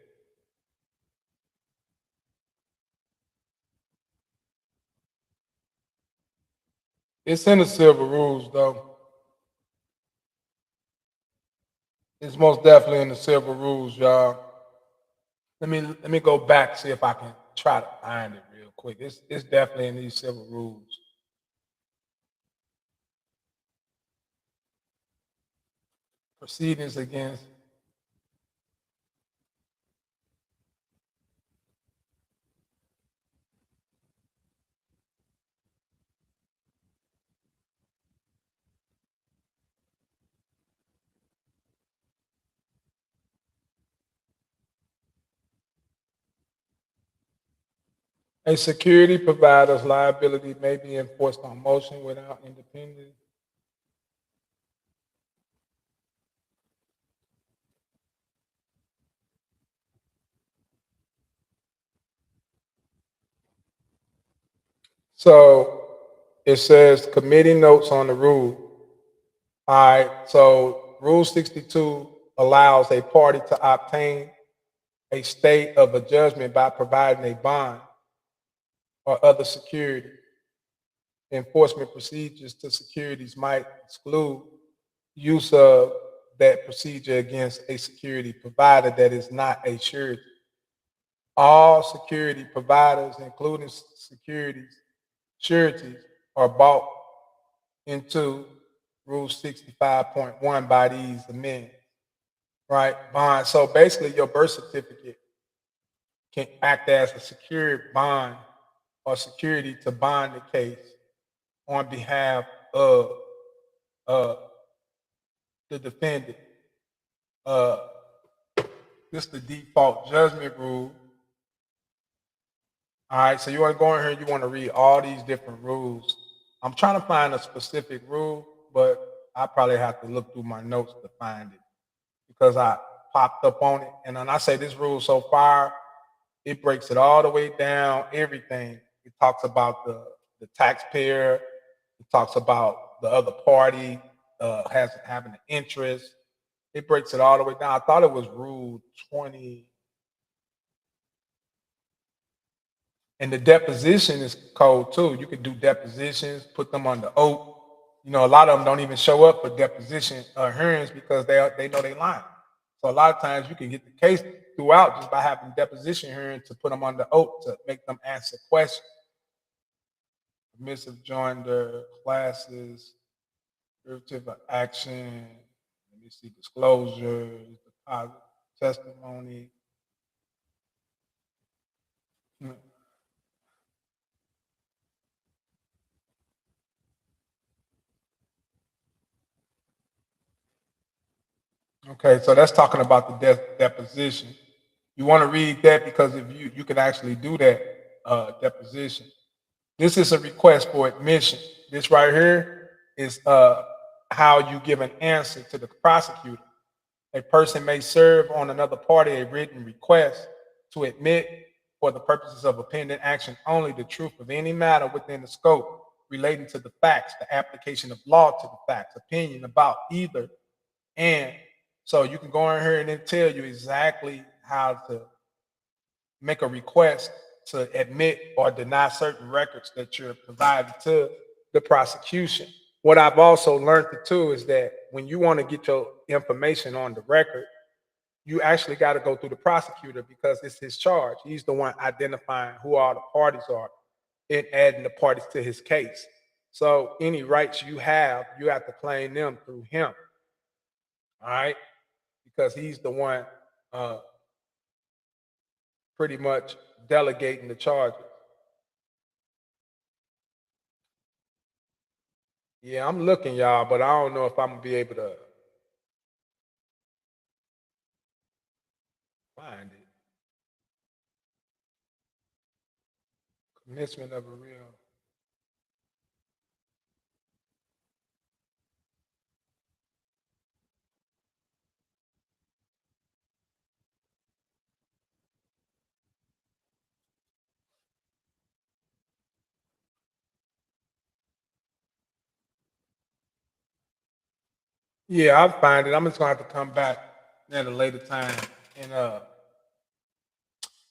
Speaker 1: It's in the civil rules, though. It's most definitely in the civil rules, y'all. Let me go back, see if I can try to find it real quick. It's definitely in these civil rules. Proceedings against. A security provider's liability may be enforced on motion without independent. So it says committee notes on the rule. All right. So Rule 62 allows a party to obtain a state of a judgment by providing a bond or other security. Enforcement procedures to securities might exclude use of that procedure against a security provider that is not a surety. All security providers, including sureties, are bought into Rule 65.1 by these amendments, right? Bond. So basically, your birth certificate can act as a secured bond or security to bond the case on behalf of uh, the defendant. Uh, this is the default judgment rule. All right, so you want to go in here, you want to read all these different rules. I'm trying to find a specific rule, but I probably have to look through my notes to find it because I popped up on it. And when I say this rule so far, it breaks it all the way down, everything. It talks about the taxpayer, it talks about the other party has having an interest. It breaks it all the way down. I thought it was rule 20. And the deposition is cold too. You could do depositions, put them on the oath. You know, a lot of them don't even show up for deposition hearings because they know they lying. So a lot of times you can get the case throughout just by having deposition hearings to put them on the oath to make them answer questions. Permissive joinder, classes, derivative of action. Let me see, disclosures, deposit, testimony. Okay, so that's talking about the deposition. You want to read that because if you can actually do that deposition. This is a request for admission. This right here is how you give an answer to the prosecutor. A person may serve on another party a written request to admit for the purposes of a pending action only the truth of any matter within the scope relating to the facts, the application of law to the facts, opinion about either. And so you can go in here and then tell you exactly how to make a request to admit or deny certain records that you're providing to the prosecution. What I've also learned too is that when you want to get your information on the record, you actually got to go through the prosecutor because it's his charge. He's the one identifying who all the parties are and adding the parties to his case. So any rights you have to claim them through him. All right, because he's the one pretty much delegating the charges. Yeah, I'm looking, y'all, but I don't know if I'm gonna be able to find it. Commencement of a real. Yeah, I'll find it. I'm just gonna have to come back at a later time, and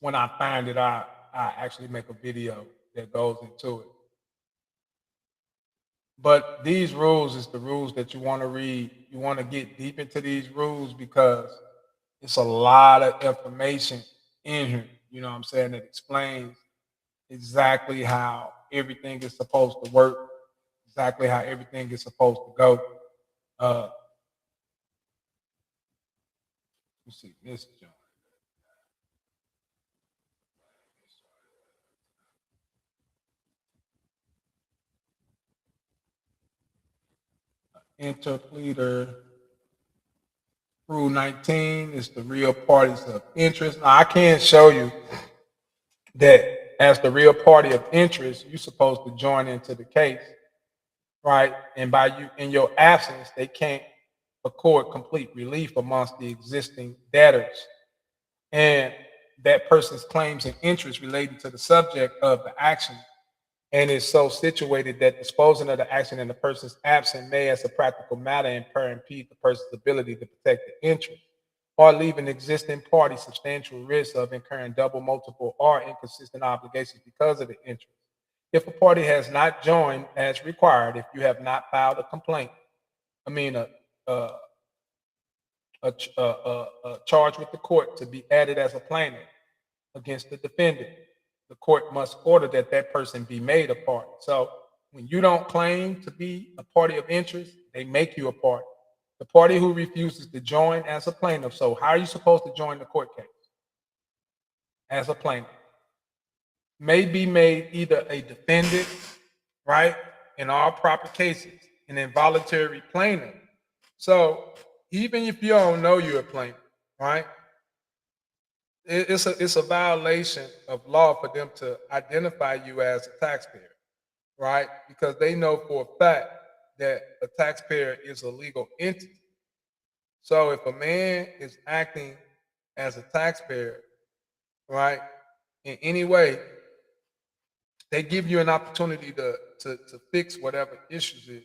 Speaker 1: when I find it, I actually make a video that goes into it. But these rules is the rules that you want to read. You want to get deep into these rules because it's a lot of information in here. You know what I'm saying? That explains exactly how everything is supposed to work, exactly how everything is supposed to go. Uh, let's see this joint. Interpleader Rule 19 is the real parties of interest. Now, I can show you that as the real party of interest, you're supposed to join into the case, right? And by you in your absence, they can't accord complete relief amongst the existing debtors. And that person's claims and interests relating to the subject of the action and is so situated that disposing of the action in the person's absence may, as a practical matter, impair and impede the person's ability to protect the interest or leave an existing party substantial risk of incurring double, multiple, or inconsistent obligations because of the interest. If a party has not joined as required, if you have not filed a complaint, I mean, a charge with the court to be added as a plaintiff against the defendant, the court must order that that person be made a party. So when you don't claim to be a party of interest, they make you a party. The party who refuses to join as a plaintiff. So how are you supposed to join the court case as a plaintiff? May be made either a defendant, right, in all proper cases, an involuntary plaintiff. So even if you don't know you're a plaintiff, right, it's a violation of law for them to identify you as a taxpayer, right? Because they know for a fact that a taxpayer is a legal entity. So if a man is acting as a taxpayer, right, in any way, they give you an opportunity to fix whatever issues it.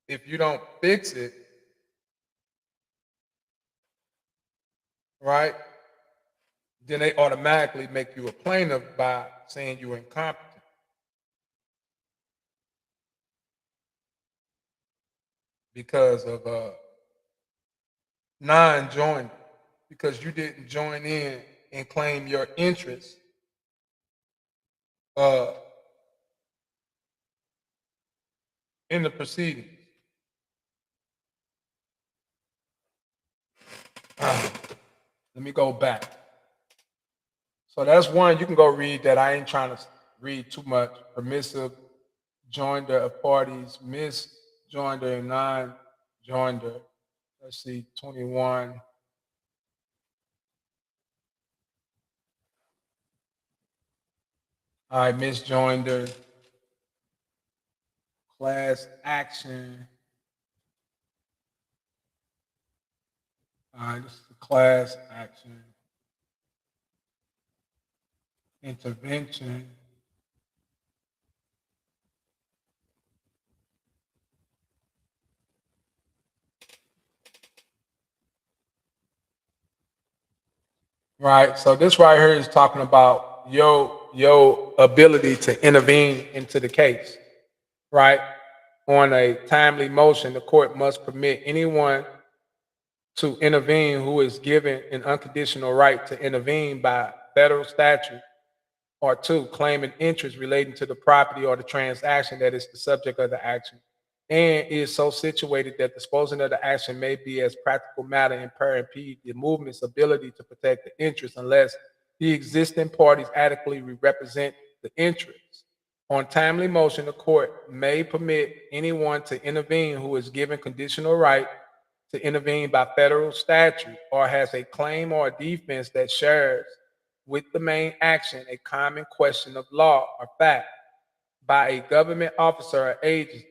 Speaker 1: If you don't fix it, right, then they automatically make you a plaintiff by saying you're incompetent because of non-joining, because you didn't join in and claim your interest uh, in the proceedings. Let me go back. So that's one. You can go read that. I ain't trying to read too much. Permissive joinder of parties, misjoinder and non-joinder. Let's see, 21. All right, misjoinder, class action. All right, this is the class action. Intervention. Right. So this right here is talking about your ability to intervene into the case. Right. On a timely motion, the court must permit anyone to intervene who is given an unconditional right to intervene by federal statute, or two, claim an interest relating to the property or the transaction that is the subject of the action, and is so situated that disposing of the action may be, as practical matter, impair and impede the movement's ability to protect the interest unless the existing parties adequately represent the interest. On timely motion, the court may permit anyone to intervene who is given conditional right to intervene by federal statute or has a claim or a defense that shares with the main action a common question of law or fact by a government officer or agent.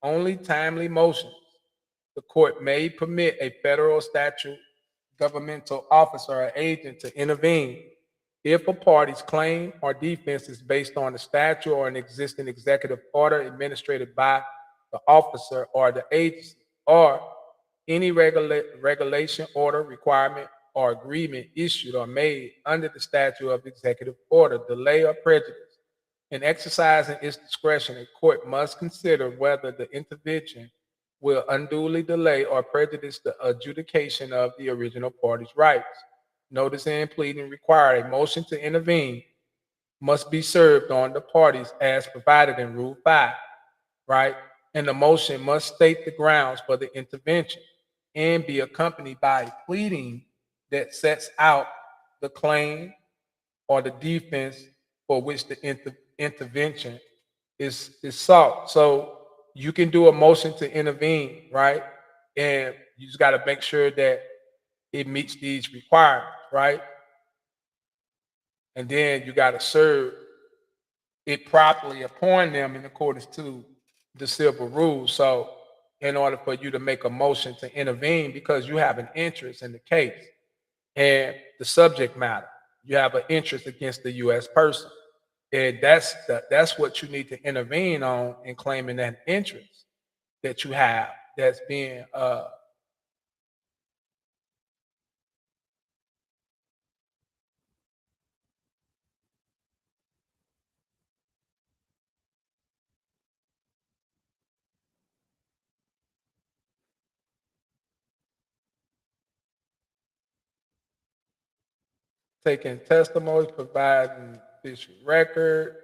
Speaker 1: Only timely motions. The court may permit a federal statute governmental officer or agent to intervene if a party's claim or defense is based on a statute or an existing executive order administered by the officer or the agency, or any regulation, order, requirement, or agreement issued or made under the statute of executive order, delay or prejudice. In exercising its discretion, a court must consider whether the intervention will unduly delay or prejudice the adjudication of the original party's rights. Notice and pleading require a motion to intervene must be served on the parties as provided in Rule 5, right? And the motion must state the grounds for the intervention and be accompanied by a pleading that sets out the claim or the defense for which the intervention is sought. So you can do a motion to intervene, right? And you just got to make sure that it meets these requirements, right? And then you got to serve it properly upon them in accordance to the civil rules. So in order for you to make a motion to intervene, because you have an interest in the case and the subject matter, you have an interest against the U.S. person, and that's what you need to intervene on in claiming that interest that you have that's being taking testimonies, providing official record.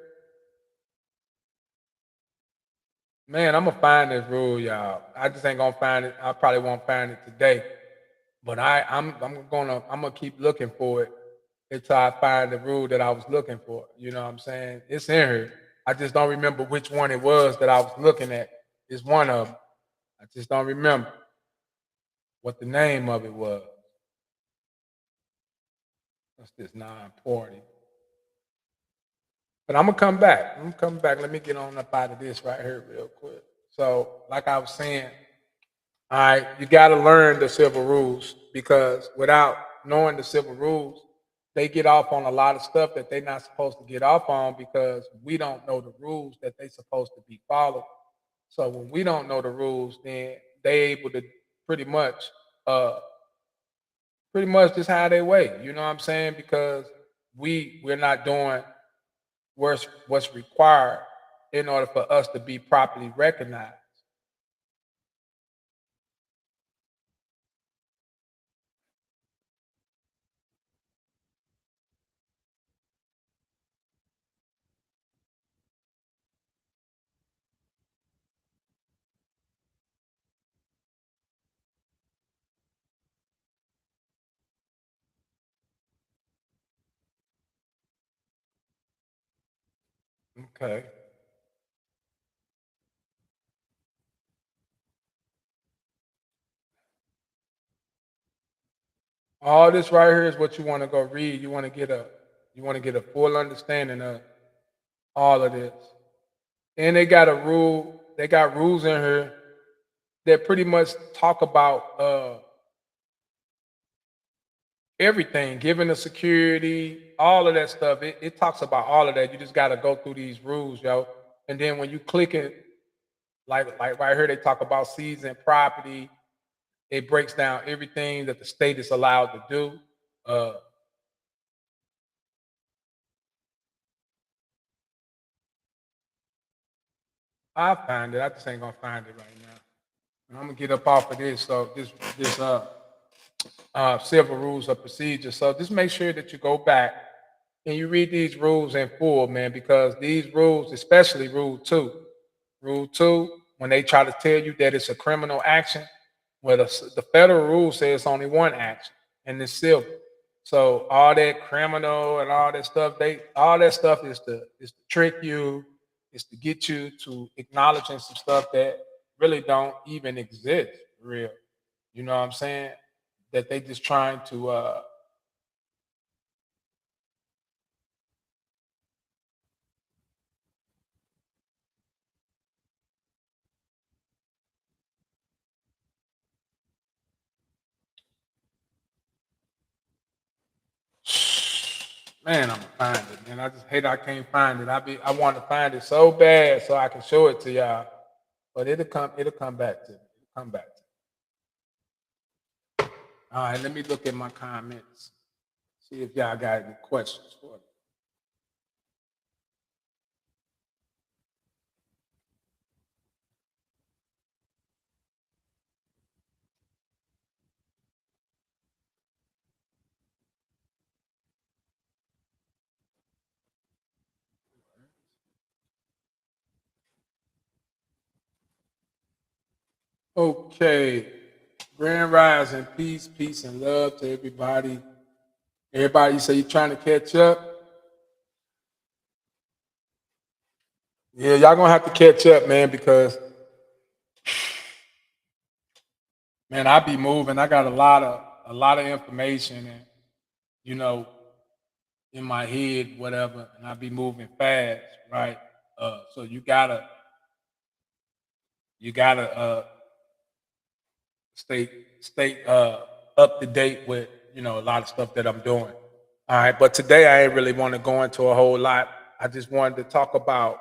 Speaker 1: Man, I'm gonna find this rule, y'all. I just ain't gonna find it. I probably won't find it today. But I'm gonna keep looking for it until I find the rule that I was looking for. You know what I'm saying? It's in here. I just don't remember which one it was that I was looking at. It's one of them. I just don't remember what the name of it was. What's this 940? But I'm gonna come back. I'm gonna come back. Let me get on up out of this right here real quick. So, like I was saying, all right, you got to learn the civil rules because without knowing the civil rules, they get off on a lot of stuff that they're not supposed to get off on because we don't know the rules that they're supposed to be followed. So when we don't know the rules, then they able to pretty much, uh, pretty much just have their way. You know what I'm saying? Because we're not doing what's required in order for us to be properly recognized. Okay. All this right here is what you want to go read. You want to get a full understanding of all of this. And they got a rule, they got rules in here that pretty much talk about everything, giving the security, all of that stuff. It talks about all of that. You just gotta go through these rules, yo. And then when you click it, like right here, they talk about seizing property. It breaks down everything that the state is allowed to do. Uh, I'll find it. I just ain't gonna find it right now. And I'm gonna get up off of this. So this civil rules of procedure. So just make sure that you go back and you read these rules in full, man, because these rules, especially Rule 2, when they try to tell you that it's a criminal action, well, the federal rule says it's only one action, and it's civil. So all that criminal and all that stuff, all that stuff is to trick you, is to get you to acknowledging some stuff that really don't even exist, for real. You know what I'm saying? That they just trying to man, I'm gonna find it, man. I just hate I can't find it. I want to find it so bad so I can show it to y'all. But it'll come back to me. It'll come back to me. All right, let me look at my comments. See if y'all got any questions for me. Okay. Grand Rising, peace, and love to everybody. Everybody, you say you're trying to catch up. Yeah, y'all gonna have to catch up, man, because man, I be moving. I got a lot of information, and you know, in my head, whatever, and I be moving fast, right? So you gotta stay up to date with a lot of stuff that I'm doing. All right, but today I ain't really want to go into a whole lot. I just wanted to talk about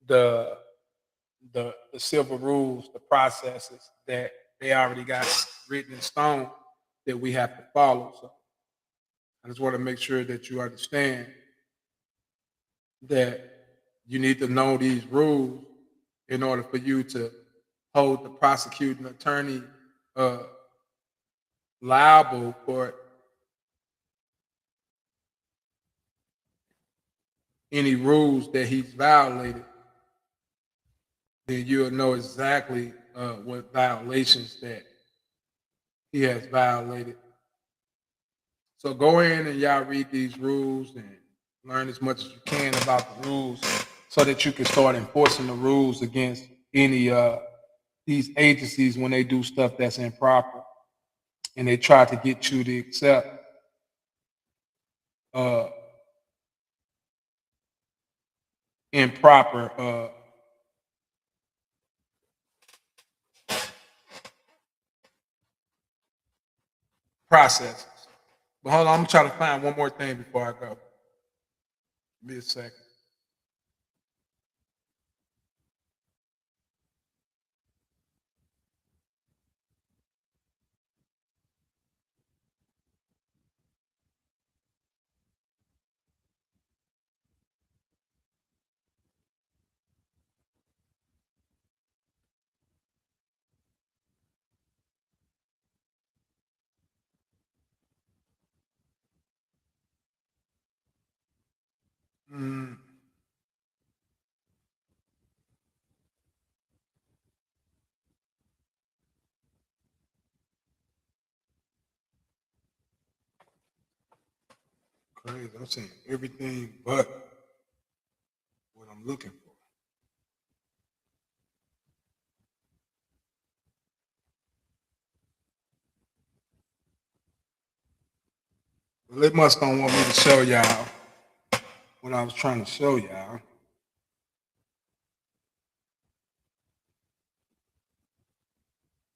Speaker 1: the the civil rules, the processes that they already got written in stone that we have to follow. So I just want to make sure that you understand that you need to know these rules in order for you to hold the prosecuting attorney uh, liable for any rules that he's violated, then you'll know exactly what violations that he has violated. So go in and y'all read these rules and learn as much as you can about the rules so that you can start enforcing the rules against any these agencies when they do stuff that's improper and they try to get you to accept uh, improper processes. But hold on, I'm trying to find one more thing before I go. Give me a second. Mm, crazy. I'm saying everything but what I'm looking for. Well, they must don't want me to show y'all what I was trying to show y'all.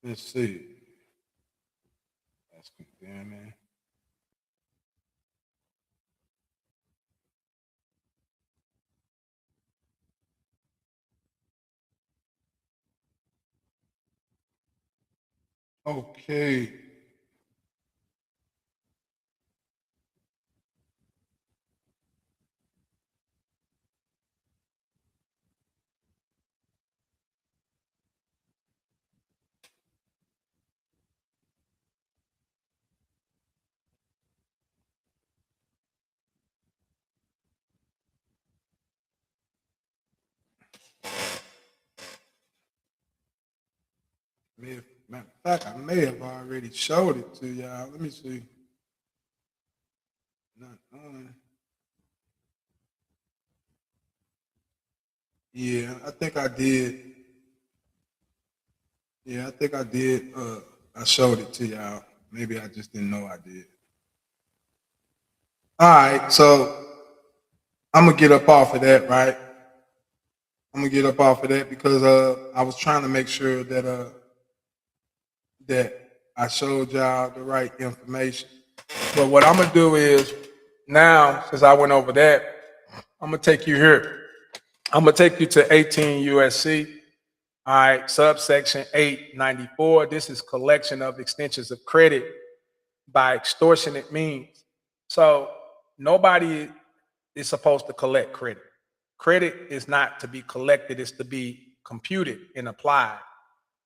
Speaker 1: Let's see. That's condemning. Okay. Matter of fact, I may have already showed it to y'all. Let me see. Not on. Yeah, I think I did. Yeah, I think I did. I showed it to y'all. Maybe I just didn't know I did. All right, so I'm gonna get up off of that, right? I'm gonna get up off of that because I was trying to make sure that I showed y'all the right information. But what I'm gonna do is now, since I went over that, I'm gonna take you here. I'm gonna take you to 18 USC. All right, subsection 894. This is collection of extensions of credit by extortionate means. So nobody is supposed to collect credit. Credit is not to be collected, it's to be computed and applied.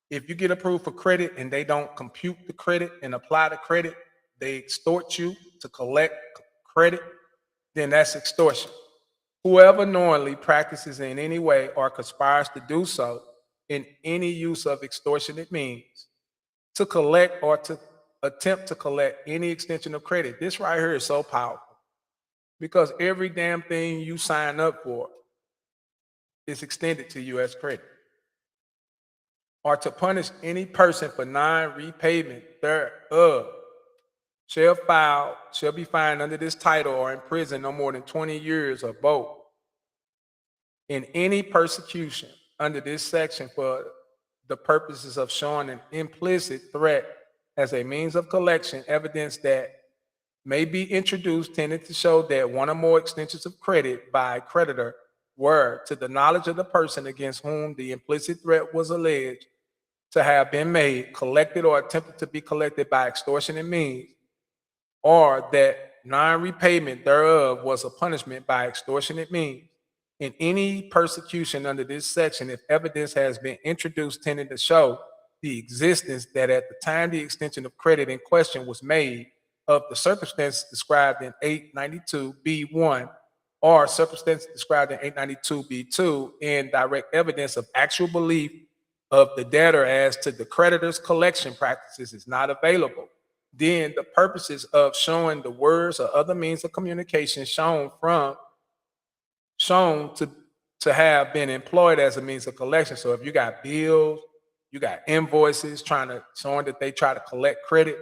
Speaker 1: If you get approved for credit and they don't compute the credit and apply the credit, they extort you to collect credit, then that's extortion. Whoever knowingly practices in any way or conspires to do so in any use of extortionate means to collect or to attempt to collect any extension of credit. This right here is so powerful because every damn thing you sign up for is extended to you as credit. Or to punish any person for non-repayment thereof shall be fined under this title or in prison no more than 20 years or both. In any persecution under this section for the purposes of showing an implicit threat as a means of collection, evidence that may be introduced tending to show that one or more extensions of credit by a creditor were, to the knowledge of the person against whom the implicit threat was alleged to have been made, collected or attempted to be collected by extortionate means, or that non-repayment thereof was a punishment by extortionate means. In any persecution under this section, if evidence has been introduced tending to show the existence that at the time the extension of credit in question was made of the circumstances described in 892 B1 or circumstances described in 892b2 in direct evidence of actual belief of the debtor as to the creditor's collection practices is not available, then the purposes of showing the words or other means of communication shown to have been employed as a means of collection. So if you got bills, you got invoices showing that they try to collect credit,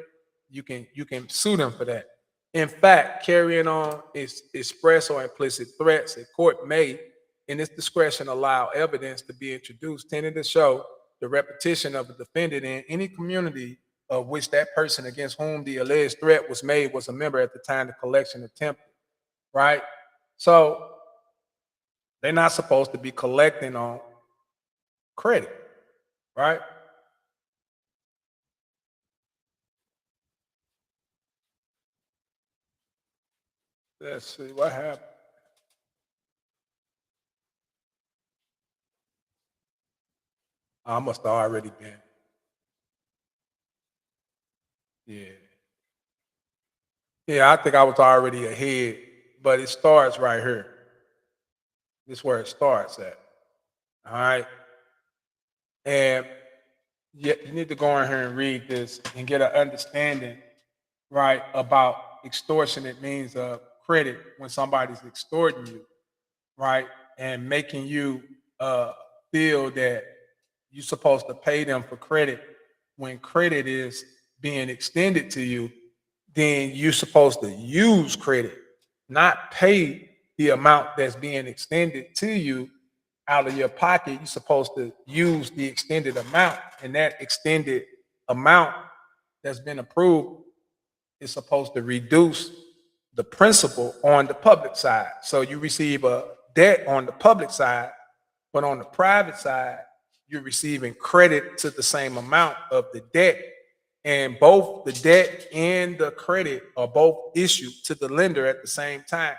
Speaker 1: you can sue them for that. In fact, carrying on is express or implicit threats. A court may, in its discretion, allow evidence to be introduced tending to show the repetition of a defendant in any community of which that person against whom the alleged threat was made was a member at the time the collection attempted. Right? So they're not supposed to be collecting on credit, right? Let's see what happened. I must have already been. Yeah. Yeah, I think I was already ahead, but it starts right here. This is where it starts at. All right. And you need to go in here and read this and get an understanding, right, about extortionate means of credit when somebody's extorting you, right, and making you uh, feel that you're supposed to pay them for credit when credit is being extended to you, then you're supposed to use credit, not pay the amount that's being extended to you out of your pocket. You're supposed to use the extended amount, and that extended amount that's been approved is supposed to reduce the principal on the public side. So you receive a debt on the public side, but on the private side, you're receiving credit to the same amount of the debt. And both the debt and the credit are both issued to the lender at the same time.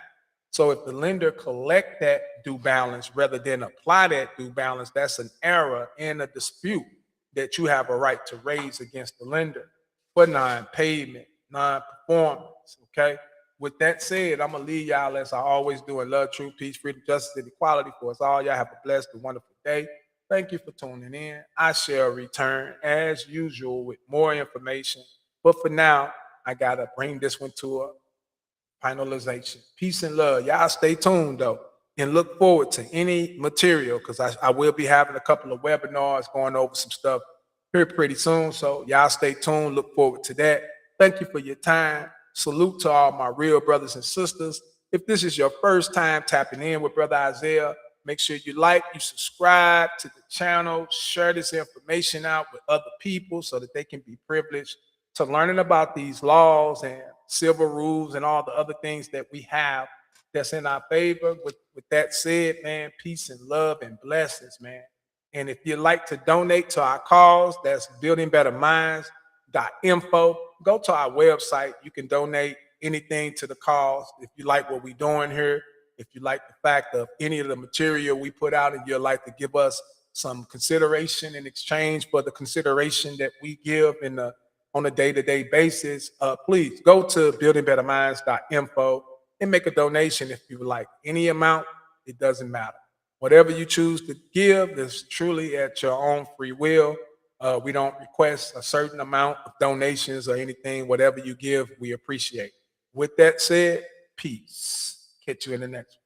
Speaker 1: So if the lender collect that due balance rather than apply that due balance, that's an error in a dispute that you have a right to raise against the lender for non-payment, non-performance. Okay. With that said, I'm gonna leave y'all as I always do in love, truth, peace, freedom, justice, and equality for us all. Y'all have a blessed and wonderful day. Thank you for tuning in. I shall return as usual with more information. But for now, I gotta bring this one to a finalization. Peace and love. Y'all stay tuned though, and look forward to any material because I will be having a couple of webinars going over some stuff here pretty soon. So y'all stay tuned. Look forward to that. Thank you for your time. Salute to all my real brothers and sisters. If this is your first time tapping in with Brother Isaiah, make sure you like, you subscribe to the channel, share this information out with other people so that they can be privileged to learning about these laws and civil rules and all the other things that we have that's in our favor. With that said, man, peace and love and blessings, man. And if you'd like to donate to our cause, that's buildingbetterminds.info. Go to our website. You can donate anything to the cause. If you like what we're doing here, if you like the fact of any of the material we put out and you'd like to give us some consideration in exchange for the consideration that we give on a day-to-day basis, please go to buildingbetterminds.info and make a donation if you would like. Any amount, it doesn't matter. Whatever you choose to give is truly at your own free will. We don't request a certain amount of donations or anything. Whatever you give, we appreciate. With that said, peace. Catch you in the next one.